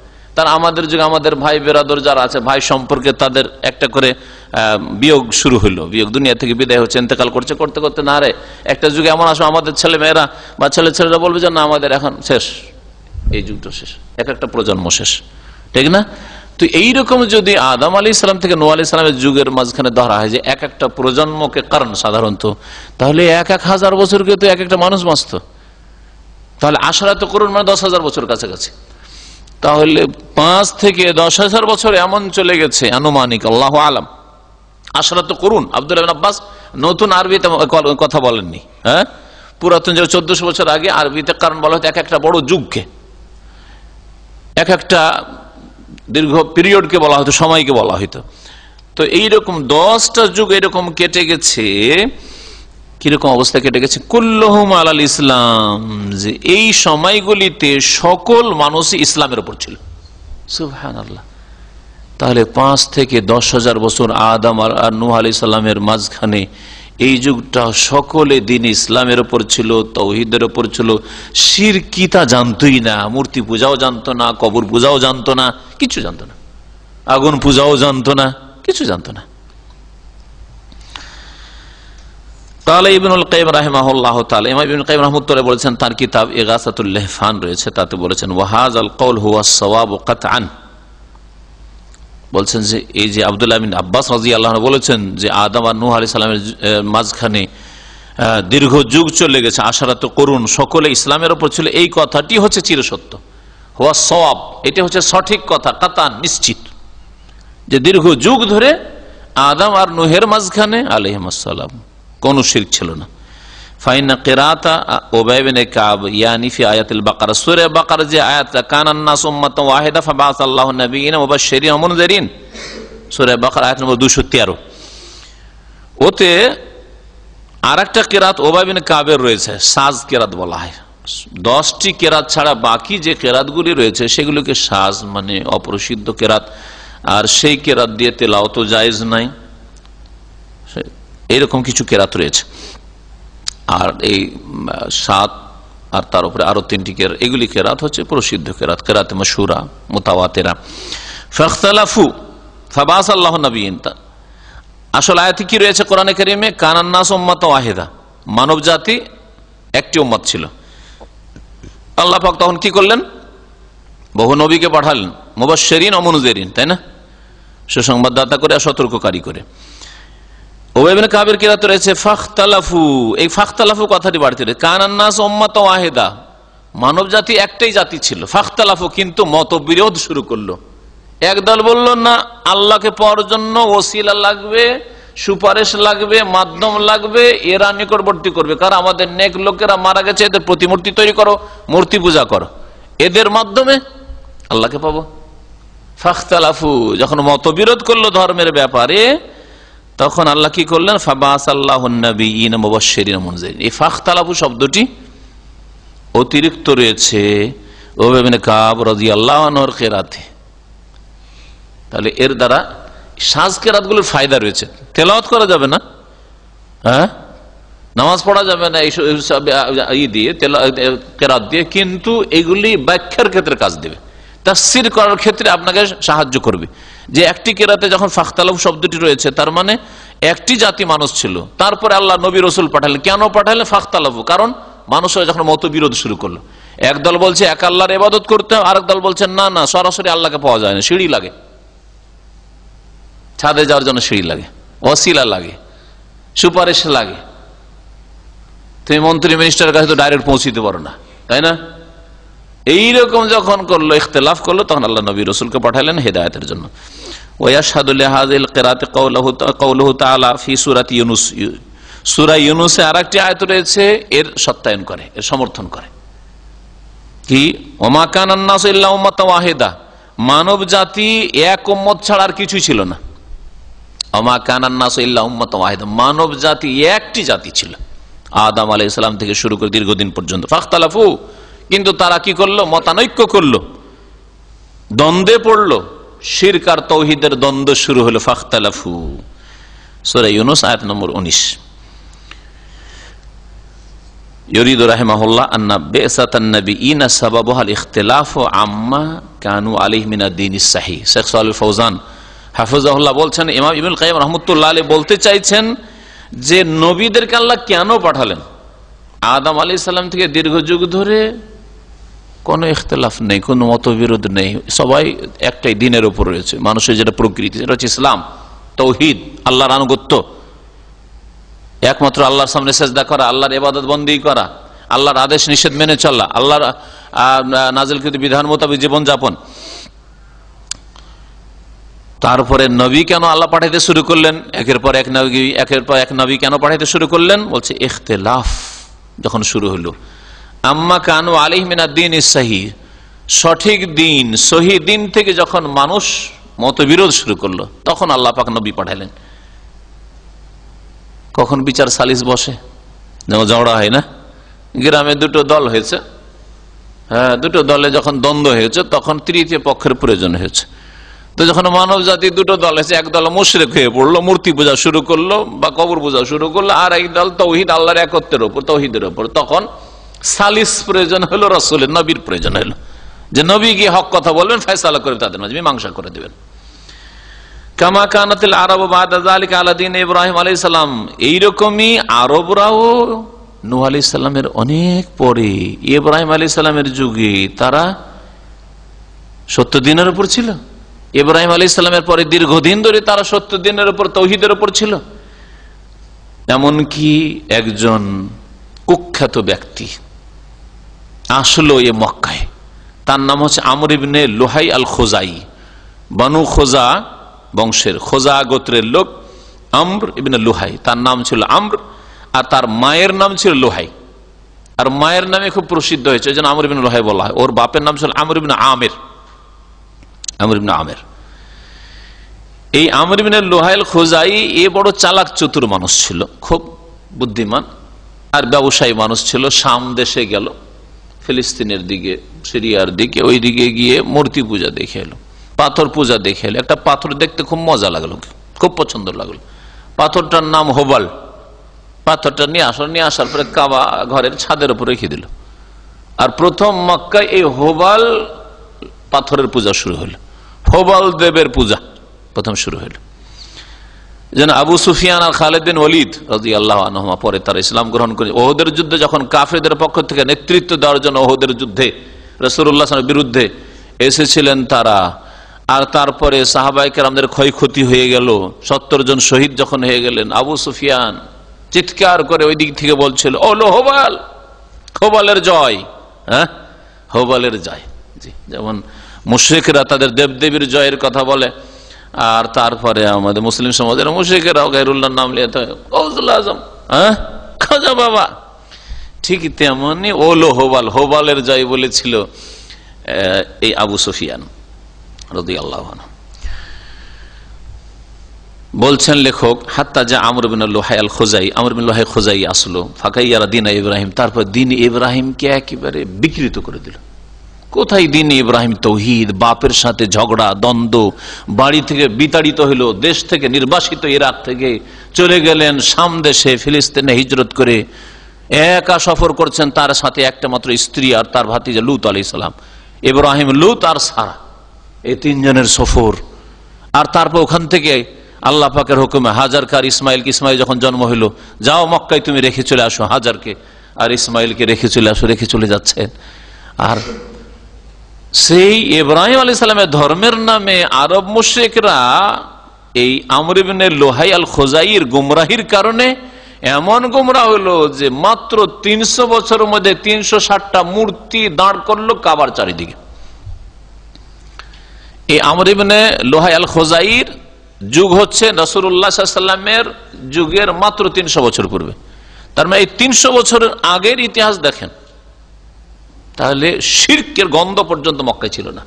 Speaker 4: আমাদের যুগ, আমাদের ভাই বেরাদর যারা আছে, ভাই সম্পর্কে তাদের একটা করে বিয়োগ শুরু হলো, বিয়োগ, দুনিয়া থেকে বিদায় হচ্ছে, ইন্তেকাল করছে, করতে করতে না রে একটা যুগে এমন আসবে আমাদের ছেলে মেয়েরা বা ছেলেরা বলবে যে না, আমাদের এখন শেষ, এই যুগটা শেষ, এক একটা প্রজন্ম শেষ, ঠিক না? তো এইরকম যদি আদম আলাইহিস সালাম থেকে নূহ আলাইহিস সালামের যুগের মাঝখানে ধরা হয় যে এক একটা প্রজন্মকে কারণ সাধারণত, তাহলে 1000 বছরকে তো এক একটা মানুষ বাঁচত। তাহলে আশারাত করুন মানে 10,000 বছর কাছাকাছি। তাহলে 5 থেকে 10,000 বছর এমন চলে গেছে আনুমানিক, আল্লাহু আলাম। আশরাত করুন, আব্দুল্লাহ ইবনে আব্বাস নতুন আরবিতে কথা বলেননি, হ্যাঁ, পুরাতন যে 1400 বছর আগে আরবিতে কারণ বলা হতো এক একটা বড় যুগকে, এক একটা দীর্ঘ পিরিয়ডকে বলা হতো, সময়কে বলা হতো। তো এইরকম 10টা যুগ এরকম কেটে গেছে। কিরকম অবস্থা কেটে গেছে? কুল্লুহুম আলাল ইসলাম, যে এই সময়গুলিতে সকল মানুষই ইসলামের উপর ছিল। সুবহানাল্লাহ। তাহলে 5 থেকে 10,000 বছর আদম আর নূহ আলাইহিস সালামের মাঝখানে এই যুগটা সকলে দিন ইসলামের উপর ছিল, তাওহীদের উপর ছিল। শিরক কি তা জানতোই না, মূর্তি পূজাও জানতো না, কবর পূজাও জানতো না, কিছু জানতো না, আগুন পূজাও জানতো না, কিছু জানতো না। কালা ইবনুল কাইয়িম রাহিমাহুল্লাহ তাআলা, ইমাম ইবনুল কাইয়িম রাহমাতুল্লাহ বলেছেন, তার কিতাব ইগাসাতুল লাহফান রয়েছে, তাতে বলেছেন ওয়াহাযাল কওল হুয়া আস-সাওয়াবু কাতআন। বলছেন যে এই যে আব্দুল্লাহ বিন আব্বাস রাদিয়াল্লাহু আনহু বলেছেন যে আদম আর নূহ আলাইহিস সালামের মাঝখানে দীর্ঘ যুগ চলে গেছে, আশারাত করুন, সকলে ইসলামের উপর ছিল, এই কথাটি হচ্ছে চিরসত্য। হুয়া সাওয়াব, এটা হচ্ছে সঠিক কথা, কাতান, নিশ্চিত, যে দীর্ঘ যুগ ধরে আদম আর নূহের মাঝখানে আলাইহিস সালাম কোন শিরক ছিল না। ফাইনা কিরাতা উবাই বিন কাব ইয়ানি ফি আয়াতুল বাকারা, সূরা বাকারা যে আয়াত কানান নাস উম্মাতান ওয়াহিদা ফাবাআসাল্লাহু নাবিয়িনা মুবাশশিরিন ওয়া মুনযিরিন, সূরা বাকারা আয়াত নম্বর 213, ওতে আরেকটা কিরাত উবাই বিন কাবের রয়েছে, সাজ কিরাত বলা হয়। 10টি কিরাত ছাড়া বাকি যে কিরাতগুলি রয়েছে সেগুলোকে সাজ মানে অপ্রসিদ্ধ কিরাত, আর সেই কিরাত দিয়ে তেলাওয়াত জায়েজ নাই, এইরকম কিছু কেরাত রয়েছে। আর এই 7 আর তার উপরে আরো 3টি কেরাত, এগুলি কেরাত হচ্ছে প্রসিদ্ধ কেরাত, কেরাত মাশহুরা মুতাওয়াতিরা। ফাখতালাফু ফাবাসাল্লাহু নবিয়্যিন, আসল আয়াতে কি রয়েছে কোরআনে কারীমে? কানান নাস উম্মাতান ওয়াহিদা, মানব জাতি একটি উম্মত ছিল। আল্লাহ পাক তখন কি করলেন? বহু নবীকে পাঠালেন, মুবাশশিরিন ওয়া মুনযিরিন, তাই না, সুসংবাদদাতা করে আর সতর্ককারী করে। উবাই বিন কাবের কিরাত রয়েছে ফাখতালাফু, এই ফাখতালাফু কথাটি বাড়তি রয়েছে। কানান নাস উম্মাতান ওয়াহিদা, মানব জাতি একটাই জাতি ছিল, ফাখতালাফু, কিন্তু মতবিরোধ শুরু করলো। একদল বলল না, আল্লাহকে পাওয়ার জন্য ওসিলা লাগবে, সুপারিশ লাগবে, মাধ্যম লাগবে, এরা নিকটবর্তী করবে। কারণ আমাদের নেক লোকেরা মারা গেছে, এদের প্রতিমূর্তি তৈরি করো, মূর্তি পূজা করো, এদের মাধ্যমে আল্লাহকে পাবো। ফাখতালাফু, যখন মতবিরোধ করলো ধর্মের ব্যাপারে, তখন আল্লাহ কি করলেন? ফাবাসাল্লাহুন নাবিয়্যিনা মুবাশশিরিনা মুনযিরিন। এই ফাখতালাফু শব্দটি অতিরিক্ত রয়েছে উবাই ইবনে কাব রাদিয়াল্লাহু আনহুর কিরাতে। তাহলে এর দ্বারা সাজ কেরাতগুলোর ফায়দা রয়েছে। তেলাওয়াত করা যাবে না, হ্যাঁ, নামাজ পড়া যাবে না এই দিয়ে, কেরাত দিয়ে, কিন্তু এগুলি ব্যাখ্যার ক্ষেত্রে কাজ দেবে, তাফসীর করার ক্ষেত্রে আপনাকে সাহায্য করবে। যে একটি কেরাতে যখন ফাখতালাফু শব্দটি রয়েছে, তার মানে একটি জাতি মানুষ ছিল, তারপরে আল্লাহ নবী রাসূল পাঠালেন। কেন পাঠালেন? ফাখতালাফু, কারণ মানুষরা যখন মতবিরোধ শুরু করলো। একদল বলছে এক আল্লাহর ইবাদত করতে হবে, আরেক দল বলছে না না, সরাসরি আল্লাহকে পাওয়া যায় না, সিঁড়ি লাগে, ছাদে যাওয়ার জন্য সিঁড়ি লাগে, ওসিলা লাগে, সুপারিশ লাগে। তুমি মন্ত্রী মিনিস্টারের কাছে তো ডাইরেক্ট পৌঁছিতে পারো না, তাই না? এইরকম যখন করলো, ইখতিলাফ করলো, তখন আল্লাহ নবী রাসূলকে পাঠালেন হেদায়েতের জন্য। ওয়াশহাদু লিহাযিল কিরাতি কাওলুহু তাআলা ফি সূরাতি ইউনূস। সূরা ইউনূসে আরেকটি আয়াত রয়েছে, এর সত্যায়ন করে, এর সমর্থন করে। কি? ওমা কানান নাসু ইল্লা উম্মাতান ওয়াহিদা, মানব জাতি এক উম্মত ছাড়া আর কিছুই ছিল না। ওমা কানান নাসু ইল্লা উম্মাতান ওয়াহিদা, মানব জাতি একটি জাতি ছিল, আদম আলাইহিস সালাম থেকে শুরু করে দীর্ঘদিন পর্যন্ত। ফাখতালাফু, কিন্তু তারা কি করলো? মতানৈক্য করলো, দ্বন্দ্বে পড়লো, শিরক আর তাওহীদের দ্বন্দ্ব শুরু হলো। ফাখতালাফু, সূরা ইউনূস আয়াত নম্বর 19। ইউরিদু রাহিমাহুল্লাহ আন্না বি'সাতান নাবিয়্যিনা সাবাবুহাল ইখতিলাফু আম্মা কানু আলাইহি মিনাদ দীনিস সাহিহ। শেখ সালেহ ফৌজান হাফিজাহুল্লাহ বলছেন, ইমাম ইবনুল কাইয়্যিম রাহমাতুল্লাহ আলাইহি বলতে চাইছেন যে নবীদেরকে আল্লাহ কেন পাঠালেন? আদম আলাইহিস সালাম থেকে দীর্ঘ যুগ ধরে কোনো ইখতিলাফ নেই, কোনো মতবিরোধ নেই, সবাই একটাই দিনের উপর রয়েছে। মানুষের যেটা প্রকৃতি, সেটা হচ্ছে ইসলাম, তাওহীদ, আল্লাহর আনুগত্য, একমাত্র আল্লাহর সামনে সেজদা করা, আল্লাহর ইবাদত বন্দেগী করা, আল্লাহর আদেশ নিষেধ মেনে চলা, আল্লাহর নাজিলকৃত বিধান মোতাবেক জীবনযাপন। তারপরে নবী কেন আল্লাহ পাঠাইতে শুরু করলেন? একের পর এক নবী কেন পাঠাইতে শুরু করলেন? বলছে ইখতিলাফ যখন শুরু হলো। আম্মা কানু আলাইহি মিনাদ দীনিস সাহিহ, সঠিক দিন, সহি দিন থেকে যখন মানুষ মতবিরোধ শুরু করলো, তখন আল্লাহ পাক নবী পাঠালেন। কখন বিচার সালিস বসে, যেমন ঝগড়া হয় না, গ্রামে দুটো দল হয়েছে, হ্যাঁ, দুটো দলে যখন দ্বন্দ্ব হয়েছে, তখন তৃতীয় পক্ষের প্রয়োজন হয়েছে। তো যখন মানব জাতি দুটো দল হয়েছে, এক দল মুশরিক হয়ে পড়লো, মূর্তি পূজা শুরু করলো বা কবর পূজা শুরু করলো, আর এক দল তাওহীদ, আল্লাহর একত্বের উপর, তাওহীদের উপর, তখন সালিস প্রয়োজন হলো, রাসূলের, নবীর প্রয়োজন হলো, যে নবী গিয়ে হক কথা বলবেন, ফয়সালা করে তাদের মাঝে মীমাংসা করে দেবেন। কামা কানাতিল আরব বাদা যালিকা আলা দীন ইব্রাহিম আলাইহিস সালাম, এইরকমই আরবরাও নূহ আলাইহিস সালামের অনেক পরে, ইব্রাহিম আলাইহিস সালামের যুগে তারা সত্য দিনের উপর ছিল। ইব্রাহিম আলাইহিস সালামের পরে দীর্ঘদিন ধরে তারা সত্য দিনের উপর, তাওহীদের উপর ছিল। এমনকি একজন কুখ্যাত ব্যক্তি আসলো এ মক্কায়, তার নাম হচ্ছে আমর ইবনে লুহাই আল খুজাই, বানু খোজা বংশের, খোজা গোত্রের লোক আমর ইবনে লুহাই। তার নাম ছিল আমর, আর তার মায়ের নাম ছিল লুহাই, আর মায়ের নামে খুব প্রসিদ্ধ হয়েছে, এই জন্য আমর ইবনে লুহাই বলা হয়। ওর বাপের নাম ছিল আমর ইবনে আমের, আমর ইবনে আমের। এই আমর ইবনে লুহাই আল খুজাই এ বড় চালাক চতুর মানুষ ছিল, খুব বুদ্ধিমান আর ব্যবসায়ী মানুষ ছিল। শাম দেশে গেল, ফিলিস্তিনের দিকে, সিরিয়ার দিকে, ওই দিকে গিয়ে মূর্তি পূজা দেখে এলো, পাথর পূজা দেখে এলো। একটা পাথর দেখতে খুব মজা লাগলো, খুব পছন্দ লাগলো। পাথরটার নাম হোবাল। পাথরটা নিয়ে আসার পরে কাবা ঘরের ছাদের উপর রেখে দিল। আর প্রথম মক্কায় এই হোবাল পাথরের পূজা শুরু হলো, হোবাল দেবের পূজা প্রথম শুরু হলো। যেন আবু সুফিয়ান আর খালিদ বিন ওয়ালিদ রাদিয়াল্লাহু আনহুমা পরে তারা ইসলাম গ্রহণ করে ওহদের যুদ্ধে যখন কাফেরদের পক্ষ থেকে নেতৃত্ব দেওয়ার জন্য ওহদের যুদ্ধে রাসূলুল্লাহ সাল্লাল্লাহু আলাইহি ওয়াসাল্লামের বিরুদ্ধে এসেছিলেন তারা। আর তারপরে সাহাবায়ে কেরামদের ক্ষয়ক্ষতি হয়ে গেল, 70 জন শহীদ যখন হয়ে গেলেন, আবু সুফিয়ান চিৎকার করে ওই দিক থেকে বলছিল, ওলো হোবাল, হোবালের জয়। হ্যাঁ, হোবালের জয়। জি, যেমন মুশরিকরা তাদের দেবদেবীর জয়ের কথা বলে, আর তারপরে আমাদের মুসলিম সমাজের মুশরিকেরাও গায়রুল্লাহর নাম নিয়ে গৌসুল আজম, খাজা বাবা। ঠিক তেমনি ওলো হোবাল, হোবালের জয় বলেছিল এই আবু সুফিয়ান রাদিয়াল্লাহু আনহু। বলছেন লেখক, হাত্তা যা আমর বিন লুহাই আল খুজাই, আমর বিন লুহাই খুজাই আসলো, ফাকাইয়ারা দিন ইব্রাহিম, তারপর দিন ইব্রাহিমকে একেবারে বিকৃত করে দিল। কোথায় দিন ইব্রাহিম তৌহিদ, বাপের সাথে ঝগড়া দ্বন্দ্ব, বাড়ি থেকে বিতাড়িত হইল, দেশ থেকে নির্বাসিত, ইরাক থেকে চলে গেলেন শাম দেশে, ফিলিস্তিনে হিজরত করে একা সফর করছেন, তার সাথে একটা মাত্র স্ত্রী আর তার ভাতিজা লূত আলাইহিস সালাম, ইব্রাহিম, লূত আর সারা, এই তিনজনের সফর। আর তারপর ওখান থেকে আল্লাহ পাকের হুকুমে হাজারকে আর ইসমাইলকে, ইসমাইল যখন জন্ম হইল, যাও মক্কায় তুমি রেখে চলে আসো হাজারকে আর ইসমাইলকে রেখে চলে আসো, রেখে চলে যাচ্ছেন। আর সেই ইব্রাহিম আলাইহিস সালামের ধর্মের নামে আরব মুশরিকরা এই আমর ইবনে লুহাই আল খুজাইর গুমরাহির কারণে এমন গুমরাহ হলো যে মাত্র 300 বছরের মধ্যে 360টা মূর্তি দাঁড় করলো কাবার চারিদিকে। এই আমর ইবনে লুহাই আল খুজাইর যুগ হচ্ছে রাসূলুল্লাহ সাল্লাল্লাহু আলাইহি ওয়াসাল্লামের যুগের মাত্র 300 বছর পূর্বে। তার মানে এই 300 বছরের আগের ইতিহাস দেখেন, তাহলে শিরকের গন্ধ পর্যন্ত মক্কায় ছিল না।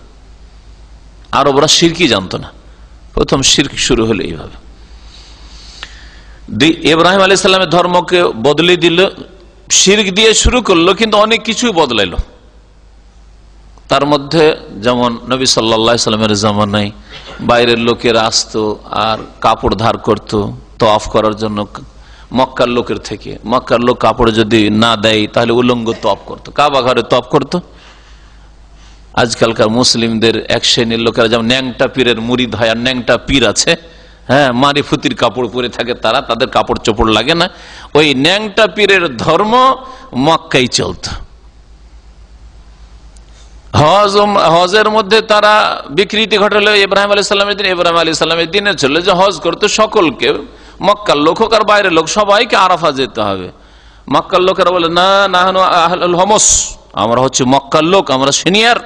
Speaker 4: আরবরা শিরকই জানতো না। প্রথম শিরক শুরু হলো এইভাবে। ইব্রাহিম আলাইহিস সালামের ধর্মকে বদলে দিল, শিরক দিয়ে শুরু করলো, কিন্তু অনেক কিছুই বদলাইলো। তার মধ্যে যেমন নবী সাল্লাল্লাহু আলাইহি সাল্লামের জামানায় বাইরের লোকেরা আসতো আর কাপড় ধার করত তওয়াফ করার জন্য মক্কার লোকের থেকে। মক্কার লোক কাপড় যদি না দেয় তাহলে উলঙ্গ তওয়াফ করতো, কাবা ঘরে তওয়াফ করতো। আজকালকার মুসলিমদের এক শ্রেণীর লোকেরা যেমন ন্যাংটা পীরের মুরিদ হয়, আর ন্যাংটা পীর আছে, হ্যাঁ, মারিফুতির কাপড় পরে থাকে তারা, তাদের কাপড় চোপড় লাগে না। ওই ন্যাংটা পীরের ধর্ম মক্কায় চলত। হজের মধ্যে তারা বিকৃতি ঘটালো ইব্রাহিম আলাইহিস সালামের দিন। ইব্রাহিম আলাইহিস সালামের দিনে ছিল যে হজ করতে সকলকে, মক্কার লোক হোক আর বাইরের লোক, সবাইকে আরাফা যেতে হবে। মক্কার লোকেরা বলে না, নাহনু আহলুল হমস, আমরা হচ্ছে মক্কার লোক, আমরা সিনিয়র,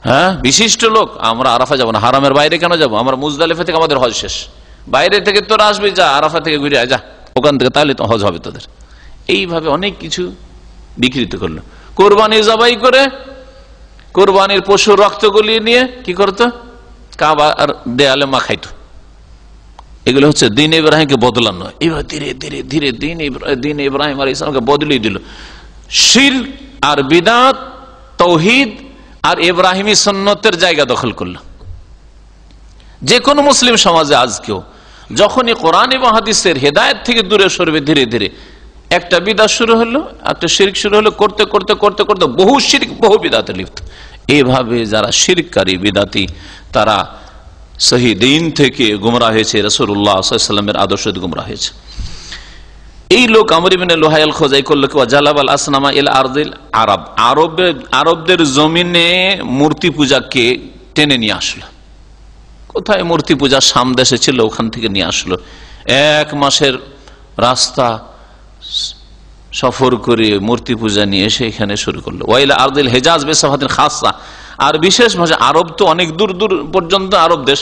Speaker 4: হ্যাঁ, বিশিষ্ট লোক, আমরা আরাফা যাবো না। হারামের বাইরে কেন যাবো? আমরা মুজদালিফা থেকে আমাদের হজ শেষ, বাইরে থেকে তোরা আসবি, যা আরাফা থেকে ঘুরে আয়, যা ওখান থেকে, তাহলে তো হজ হবে তোদের। এইভাবে অনেক কিছু বিকৃত করলো। কোরবানি জবাই করে কোরবানির পশুর রক্ত গলিয়ে নিয়ে কি করতো? কাবা আর দেয়ালে মাখাইতো। এগুলো হচ্ছে দিন ইব্রাহিমকে বদলানো। এবার ধীরে ধীরে ধীরে দিন ইব্রাহিম আলাইহিস সালামকে বদলিয়ে দিল। শিরক আর বিদআত, তাওহীদ আর ইব্রাহিমী সুন্নতের জায়গা দখল করলো। যে কোনো মুসলিম সমাজে আজকেও যখনই কোরআন এবং হাদিসের হেদায়েত থেকে দূরে সরবে, ধীরে ধীরে একটা বিদআত শুরু হলো, একটা শিরক শুরু হলো, করতে করতে করতে করতে বহু শিরক, বহু বিদআতে লিপ্ত। এইভাবে যারা শিরককারী বিদআতি, তারা সহি দিন থেকে গুমরাহ হয়েছে, রাসূলুল্লাহ সাল্লাল্লাহু আলাইহি ওয়াসাল্লামের আদর্শ থেকে গুমরাহ হয়েছে। এই লোক আমর ইবনে লুহাই আল খুজাই করলো কি? জালাবাল আসনামা ইল আরদিল আরব, আরবদের জমিনে মূর্তি পূজাকে টেনে নিয়ে আসলো। কোথায় মূর্তি পূজা? শাম দেশে ছিল, ওখান থেকে নিয়ে আসলো। 1 মাসের রাস্তা সফর করে মূর্তি পূজা নিয়ে এসে এখানে শুরু করলো। ওয়াইলা আরদিল হেজাজ বিসাফাতিন খাসা, আর বিশেষ ভাবে আরব তো অনেক দূর দূর পর্যন্ত আরব দেশ,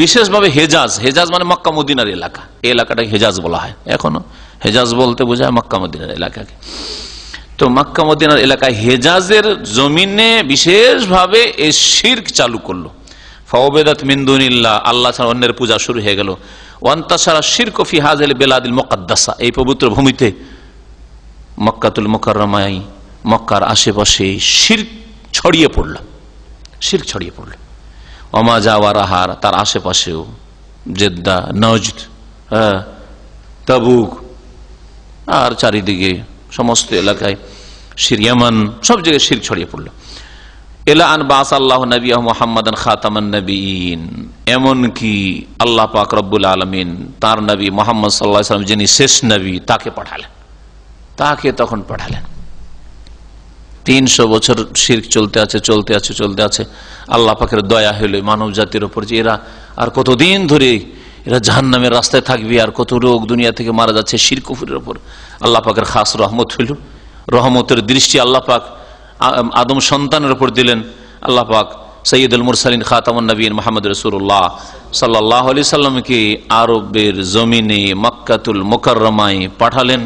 Speaker 4: বিশেষভাবে হেজাজ, হেজাজ মানে মক্কা মদিনার এলাকা, এই এলাকাটাকে হেজাজ বলা হয় এখনো। হেজাজ বলতে বোঝায় মক্কা মদিনার এলাকাকে। তো মক্কা মদিনার এলাকায় হেজাজের জমিনে বিশেষভাবে এই শিরক চালু করলো। ফাওবেদাত মিন দুনিল্লাহ, আল্লাহ ছাড়া অন্যের পূজা শুরু হয়ে গেল। ওয়ান্তাশারা শিরকু ফি হাযিল বিলাদিল মুকাদ্দাসা, এই পবিত্র ভূমিতে মক্কাতুল মুকাররমায়, মক্কার আশেপাশে শিরক ছড়িয়ে পড়ল, শিরক ছড়িয়ে পড়ল। ওমা জাওয়ারাহার, তার আশেপাশেও, জেদ্দা, নজদ, তাবুক আর চারিদিকে সমস্ত এলাকায় সিরিয়ামান, সব জায়গায় শিরক ছড়িয়ে পড়ল। এলা আন বাস আল্লাহ নবিয়াহু মুহাম্মাদান খাতামান নবিয়িন, এমন কি আল্লাহ পাক রব্বুল আলামিন তার নবী মুহাম্মদ সাল্লাল্লাহু আলাইহি ওয়াসাল্লাম, যিনি শেষ নবী, তাকে পাঠালেন। তাকে তখন পাঠালেন। 300 বছর শিরক চলতে আছে, চলতে আছে, চলতে আছে। আল্লাহ পাকের দয়া হইল মানব জাতির উপর যে এরা আর কতদিন ধরে এরা জাহান্নামের রাস্তায় থাকবে, আর কত লোক দুনিয়া থেকে মারা যাচ্ছে শিরক কুফরের উপর। আল্লাহ পাকের খাস রহমত হইল, রহমতের দৃষ্টি আল্লাহ পাক আদম সন্তানের উপর দিলেন আল্লাহ পাক সৈয়দুল মুরসালিন খাতামুন নবীন মুহাম্মদ রাসূলুল্লাহ সাল্লাল্লাহু আলাইহি সাল্লামকে আরবের জমিনে মক্কাতুল মুকাররমায় পাঠালেন,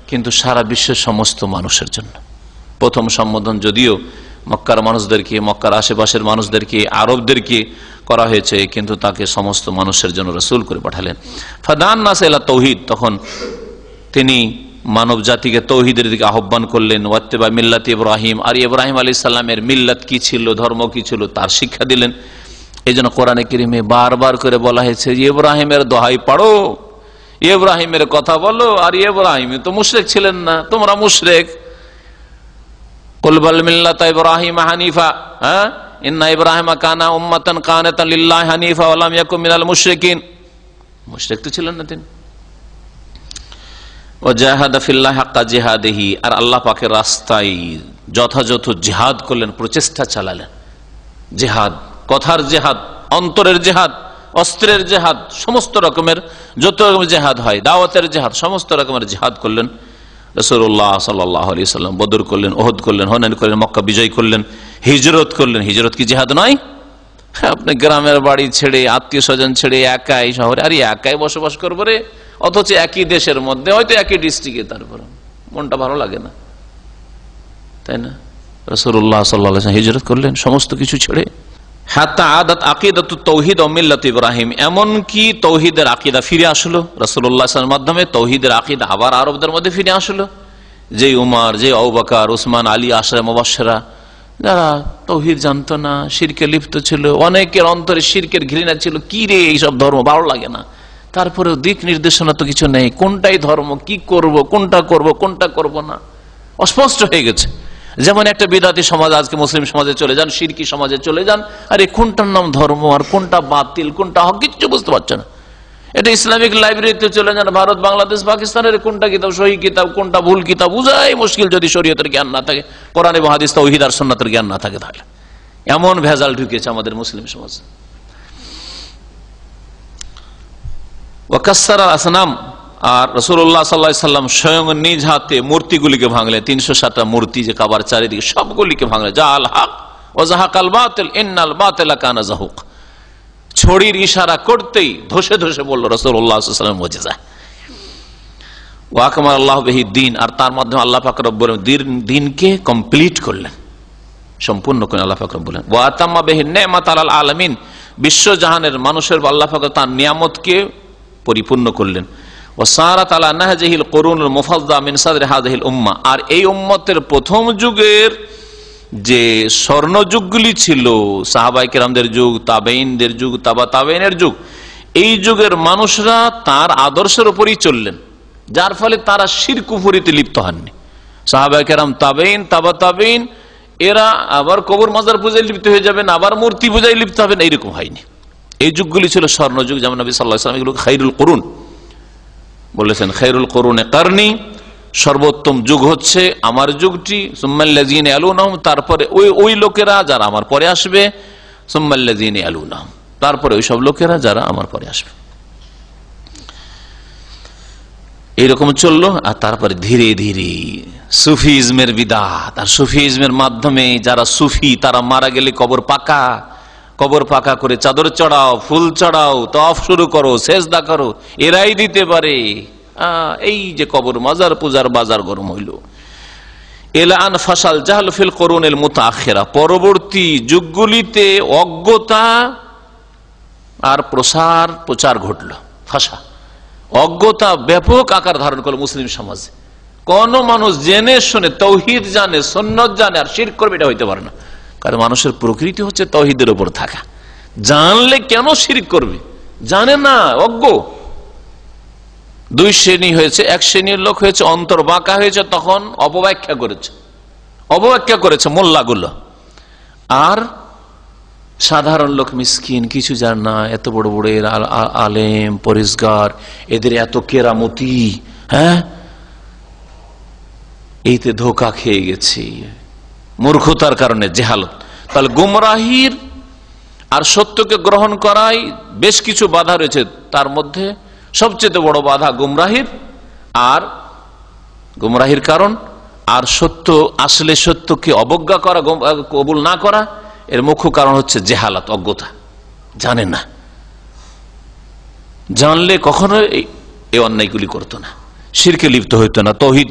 Speaker 4: কিন্তু সারা বিশ্বের সমস্ত মানুষের জন্য। প্রথম সম্বোধন যদিও মক্কার মানুষদেরকে, মক্কার আশেপাশের মানুষদেরকে, আরবদেরকে করা হয়েছে, কিন্তু তাকে সমস্ত মানুষের জন্য রাসূল করে পাঠালেন। ফাদান নাস ইলা তাওহীদ, তখন তিনি মানব জাতিকে তৌহিদের দিকে আহ্বান করলেন। ওয়াত্তিবা মিল্লাত ইব্রাহিম, আর ইব্রাহিম আলাইহিস সালামের মিল্লাত কি ছিল, ধর্ম কি ছিল তার শিক্ষা দিলেন। এই জন্য কোরআনে কারীমে বারবার করে বলা হয়েছে যে ইব্রাহিমের দোহাই পড়ো, ইব্রাহিমের কথা বলো, আর ইব্রাহিম তো মুশরিক ছিলেন না, তোমরা মুশরিক। কুল বাল মিল্লাত ইব্রাহিম হানিফা, ইন্না ইব্রাহিমা কানা উম্মাতান কানাতান লিল্লাহি হানিফা ওয়া লাম ইয়াকুম মিনাল মুশরিকিন। মুশরিক তো ছিলেন না তিনি। ওয়াজাহাদা ফিল্লাহি হাক্কা জিহাদিহি, আর আল্লাহ পাকের রাস্তায় যথাযথ জিহাদ করলেন, প্রচেষ্টা চালালেন। জিহাদ, কথার জিহাদ, অন্তরের জিহাদ, অস্ত্রের জিহাদ, সমস্ত রকমের যত রকমের জিহাদ হয়, দাওয়াতের জিহাদ, সমস্ত রকমের জিহাদ করলেন রাসূলুল্লাহ সাল্লাল্লাহু আলাইহি সাল্লাম। বদর করলেন, ওহদ করলেন, হুনাইন করলেন, মক্কা বিজয় করলেন, হিজরত করলেন। হিজরত কি জিহাদ নয়? আপনি গ্রামের বাড়ি ছেড়ে, আত্মীয় স্বজন ছেড়ে একাই শহরে, আরে একাই বসবাস করবো রে, অথচ একই দেশের মধ্যে, হয়তো একই ডিস্ট্রিক্টে, তারপর মনটা ভালো লাগে না, তাই না? রাসূলুল্লাহ সাল্লাল্লাহু আলাইহি ওয়াসাল্লাম হিজরত করলেন সমস্ত কিছু ছেড়ে। হাত্তা আদাত আকিদাতুত তাওহীদ ও মিল্লাত ইব্রাহিম, এমন কি তৌহিদের আকীদা ফিরে আসলো রাসূলুল্লাহ সাল্লাল্লাহু আলাইহি ওয়াসাল্লামের মাধ্যমে। তৌহিদের আকীদা আবার আরবদের মধ্যে ফিরে আসলো। যে উমর, যে আবু বকর, উসমান, আলী, আশরা মুবাশশিরা, যারা তৌহিদ জানতো না, শিরকে লিপ্ত ছিল, অনেকের অন্তরে শিরকের ঘৃণা ছিল, কি রে এইসব ধর্ম ভালো লাগে না, তারপরেও দিক নির্দেশনা তো কিছু নেই, কোনটাই ধর্ম, কি করব, কোনটা করব, কোনটা করব না, অস্পষ্ট হয়ে গেছে। যেমন একটা বিদাতি সমাজ আজকে মুসলিম সমাজে চলে যান, শিরকি সমাজে চলে যান, আরে কোনটার নাম ধর্ম আর কোনটা বাতিল, কোনটা হক, কিছু বুঝতে পারছে না। এটা ইসলামিক লাইব্রেরিতে চলে যান, ভারত, বাংলাদেশ, পাকিস্তানের কোনটা কিতাব সহি কিতাব, কোনটা ভুল কিতাব বুঝাই মুশকিল, যদি শরীয়তের জ্ঞান না থাকে, কোরআন এবং হাদিস, তাওহীদ আর সুন্নাতের জ্ঞান না থাকে, তাহলে এমন ভেজাল ঢুকেছে আমাদের মুসলিম সমাজে। ওয়াকাসসারা আসনাম, আর রাসূলুল্লাহ সাল্লাল্লাহু আলাইহি সাল্লাম স্বয়ং নিজ হাতে মূর্তিগুলিকে ভাঙলেন। 307টা মূর্তি যে কাবার চারিদিকে, সবগুলিকে ভাঙলেন। জাআল হক ওয়া যাহাকাল বাতিল ইন্নাল বাতিলা কানা যাহুক। ছড়ির ইশারা করতেই ধসে ধসে বলল রাসূলুল্লাহ সাল্লাল্লাহু আলাইহি ওয়াসাল্লাম মুজিজা। ওয়া আকমাল আল্লাহু বিহি দ্বীন, আর তার মাধ্যমে আল্লাহ পাক রব্বুল দ্বীনকে কমপ্লিট করলেন, সম্পূর্ণ করলেন আল্লাহ পাক রব্বুল। ওয়া আতাম্মা বিহি নি'মাত আলাল আলামিন, বিশ্বজাহানের মানুষের আল্লাহ পাক তার নিয়ামতকে পরিপূর্ণ করলেন। ওয়াসারাত আলা নাহজিহিল কুরুনুল মুফাদ্দা মিন সাদরি হাযিহিল উম্মাহ, আর এই উম্মতের প্রথম যুগের যে স্বর্ণযুগগুলি ছিল, সাহাবায়ে কেরামদের যুগ, তাবেঈনদের যুগ, তাবা তাবেঈনের যুগ, এই যুগের মানুষরা তার আদর্শের উপরই চললেন, যার ফলে তারা শিরক কুফরিতে লিপ্ত হননি। সাহাবায়ে কেরাম, তাবেঈন, তাবা তাবেঈন, এরা আবার কবর মাজার পূজায় লিপ্ত হয়ে যাবেন, আবার মূর্তি পূজায় লিপ্ত হবেন, এইরকম হয়নি। এই যুগগুলি ছিল স্বর্ণযুগ। যেমন নবী সাল্লাল্লাহু আলাইহি ওয়াসাল্লাম এগুলো খায়রুল কুরুন বলেছেন, খায়রুল কুরুনে কারনি, সর্বোত্তম যুগ হচ্ছে আমার যুগটি, সুম্মাল্লাযীনা ইয়ালুনহুম, তারপরে ওই লোকেরা যারা আমার পরে আসবে, সুম্মাল্লাযীনা ইয়ালুনহুম, তারপরে ওই সব লোকেরা যারা আমার পরে আসবে। এইরকম চললো। আর তারপরে ধীরে ধীরে সুফিজমের বিদাত, আর সুফিজমের মাধ্যমে যারা সুফি তারা মারা গেলে কবর পাকা করে চাদর চড়াও, ফুল চড়াও, তওয়াফ শুরু করো, সেজদা করো, এরাই দিতে পারে। এই যে কবর মাজার পূজার বাজার গরম হইল। এলান ফাসাল জাহল ফিল কুরুনিল মুতাআখিরা, পরবর্তী যুগগুলিতে অজ্ঞতা আর প্রচার ঘটল। ফাসা, অজ্ঞতা ব্যাপক আকার ধারণ করলো মুসলিম সমাজে। কোন মানুষ জেনে শুনে তাওহীদ জানে, সুন্নাত জানে, আর শিরক করবে, এটা হইতে পারে না। কারণ মানুষের প্রকৃতি হচ্ছে তাওহীদের উপর থাকা। জানলে কেন শিরক করবে? জানে না, অজ্ঞ। দুই শ্রেণী হয়েছে। এক শ্রেণীর লোক হয়েছে অন্তর বাঁকা হয়েছে, তখন অপব্যাখ্যা করেছে মোল্লাগুলো। আর সাধারণ লোক মিসকিন, কিছু জান না, এত বড় বড় আলেম পরিষ্কার, এদের এত কেরামতি, এইতে ধোকা খেয়ে গেছে মূর্খতার কারণে, জেহালত। তাহলে গুমরাহির আর সত্যকে গ্রহণ করাই বেশ কিছু বাধা রয়েছে, তার মধ্যে সবচেয়ে বড় বাধা গুমরাহির কারণ আর সত্য আসলে সত্যকে অবজ্ঞা করা, কবুল না করা, এর মুখ্য কারণ হচ্ছে জেহালাত, অজ্ঞতা। জানে না, জানলে কখনো এই অন্যায়গুলি করতো না, শিরকে লিপ্ত হইতো না, তৌহিদ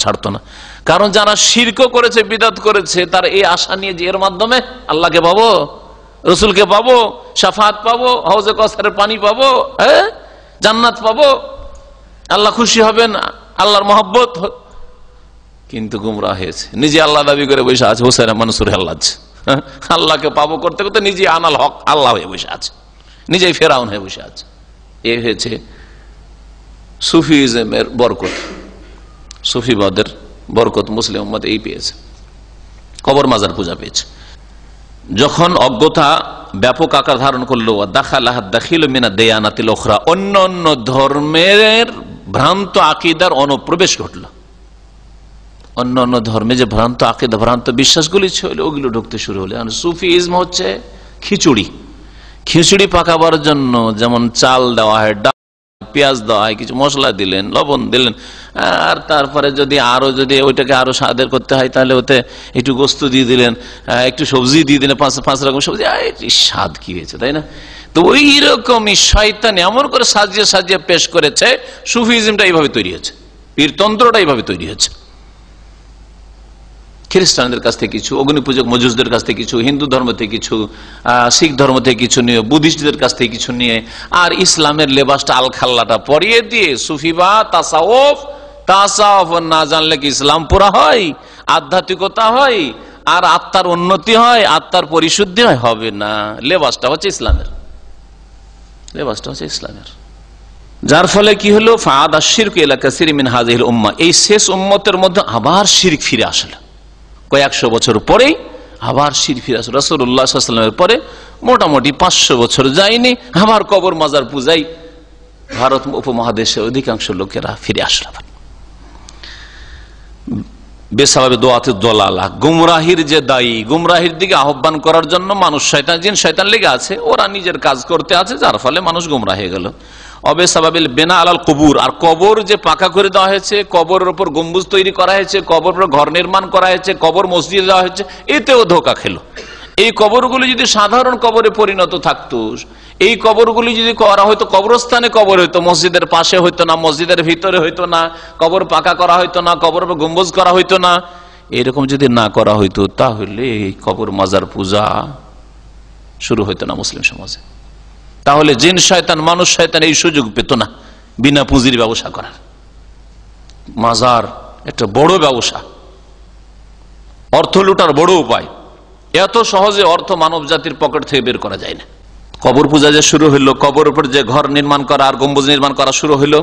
Speaker 4: ছাড়তো না। কারণ যারা শিরক করেছে, বিদআত করেছে, তার এই আশা নিয়ে যে এর মাধ্যমে আল্লাহকে পাবো, রসুলকে পাবো, শাফাত পাবো, হাউজে কাউসারের পানি পাবো, জান্নাত পাবো, আল্লাহ খুশি হবেন, আল্লাহর মহব্বত। কিন্তু গুমরাহ হয়েছে, নিজে আল্লাহ দাবি করে বসে আছে, হোসেন মনসুর আল্লাহ, আল্লাহকে পাবো করতে করতে নিজে আনাল হক আল্লাহ হয়ে বসে আছে, নিজেই ফেরাউন হয়ে বসে আছে। এ হয়েছে সুফিজমের বরকত, সুফিবাদের বরকত মুসলিম উম্মত এই পেয়েছে, কবর মাজার পূজা পেয়েছে। যখন অজ্ঞতা ব্যাপক আকার ধারণ করলো, দাখিল মিনা দেয়ানাতিল উখরা, অন্য অন্য ধর্মের ভ্রান্ত আকীদার অনুপ্রবেশ ঘটলো, অন্য অন্য ধর্মে যে ভ্রান্ত আকীদা, ভ্রান্ত বিশ্বাসগুলি ছিল, ওগুলো ঢুকতে শুরু হলো। সুফিজম হচ্ছে খিচুড়ি, খিচুড়ি পাকাবার জন্য যেমন চাল দেওয়া হয়, পেঁয়াজ দেওয়া হয়, কিছু মশলা দিলেন, লবণ দিলেন, আর তারপরে যদি ওইটাকে আরো স্বাদের করতে হয় তাহলে ওতে একটু গোস্ত দিয়ে দিলেন, একটু সবজি দিয়ে দিলেন, পাঁচ রকম সবজি, স্বাদ কি হয়েছে, তাই না? তো ওই রকমই শয়তান এমন করে সাজিয়ে সাজিয়ে পেশ করেছে। সুফিজমটা এইভাবে তৈরি হয়েছে, পীরতন্ত্রটা এইভাবে তৈরি হয়েছে। খ্রিস্টানদের কাছ থেকে কিছু, অগ্নি পূজক মজুসদের কাছ থেকে কিছু, হিন্দু ধর্ম থেকে কিছু, শিখ ধর্ম থেকে কিছু নিয়ে, বুদ্ধিস্টদের কাছ থেকে কিছু নিয়ে, আর ইসলামের লেবাসটা আল খাল্লাটা পরিয়ে দিয়ে সুফিবা তাসাউফ না জানলে কি ইসলাম পুরা হয়, আধ্যাত্মিকতা হয়, আর আত্মার উন্নতি হয়, আত্মার পরিশুদ্ধি হয়? হবে না। লেবাসটা হচ্ছে ইসলামের, লেবাসটা হচ্ছে ইসলামের। যার ফলে কি হলো, ফাআদ আশ-শিরকু ইলা কাসীরিন মিন হাযিহিল উম্মাহ, এই শেষ উম্মতের মধ্যে আবার শিরক ফিরে আসলো। কয়েকশো বছর পরেই আবার শিরক ফিরে আসলো। রাসূলুল্লাহ সাল্লাল্লাহু আলাইহি ওয়াসাল্লামের পরে মোটামুটি 500 বছর যায়নি, আবার কবর মাজার পূজাই ভারত উপমহাদেশের অধিকাংশ লোকেরা ফিরে আসলো। বেসাবাবে দোয়াতে দলালা, গুমরাহির যে দায়ী, গুমরাহির দিকে আহ্বান করার জন্য মানুষ শয়তান, জিন শয়তান লেগে আছে, ওরা নিজের কাজ করতে আছে, যার ফলে মানুষ গুমরাহ হয়ে গেল। অবেসাবাবিল বেনা আলাল কবুর, আর কবর যে পাকা করে দেওয়া হয়েছে, কবরের উপর গম্বুজ তৈরি করা হয়েছে, কবর উপর ঘর নির্মাণ করা হয়েছে, কবর মসজিদ দেওয়া হয়েছে, এতেও ধোঁকা খেলো। এই কবরগুলি যদি সাধারণ কবরে পরিণত থাকতো, এই কবরগুলি যদি করা হয়তো কবরস্থানে কবর হইতো, মসজিদের পাশে হইতো না, মসজিদের ভিতরে হইতো না, কবর পাকা করা হইতো না, কবর উপর গম্বুজ করা হইতো না, এরকম যদি না করা হইতো তাহলে এই কবর মাজার পূজা শুরু হইতো না মুসলিম সমাজে। তাহলে জিন শয়তান, মানুষ শয়তান এই সুযোগ পেত না বিনা পুঁজির ব্যবসা করার। মাজার একটা বড় ব্যবসা, অর্থ লুটার বড় উপায়। এত সহজে অর্থ মানব জাতির পকেট থেকে বের করা যায় না। কবর পূজা যে শুরু হইলো, কবর উপর যে ঘর নির্মাণ করা আর গম্বুজ নির্মাণ করা শুরু হইলো,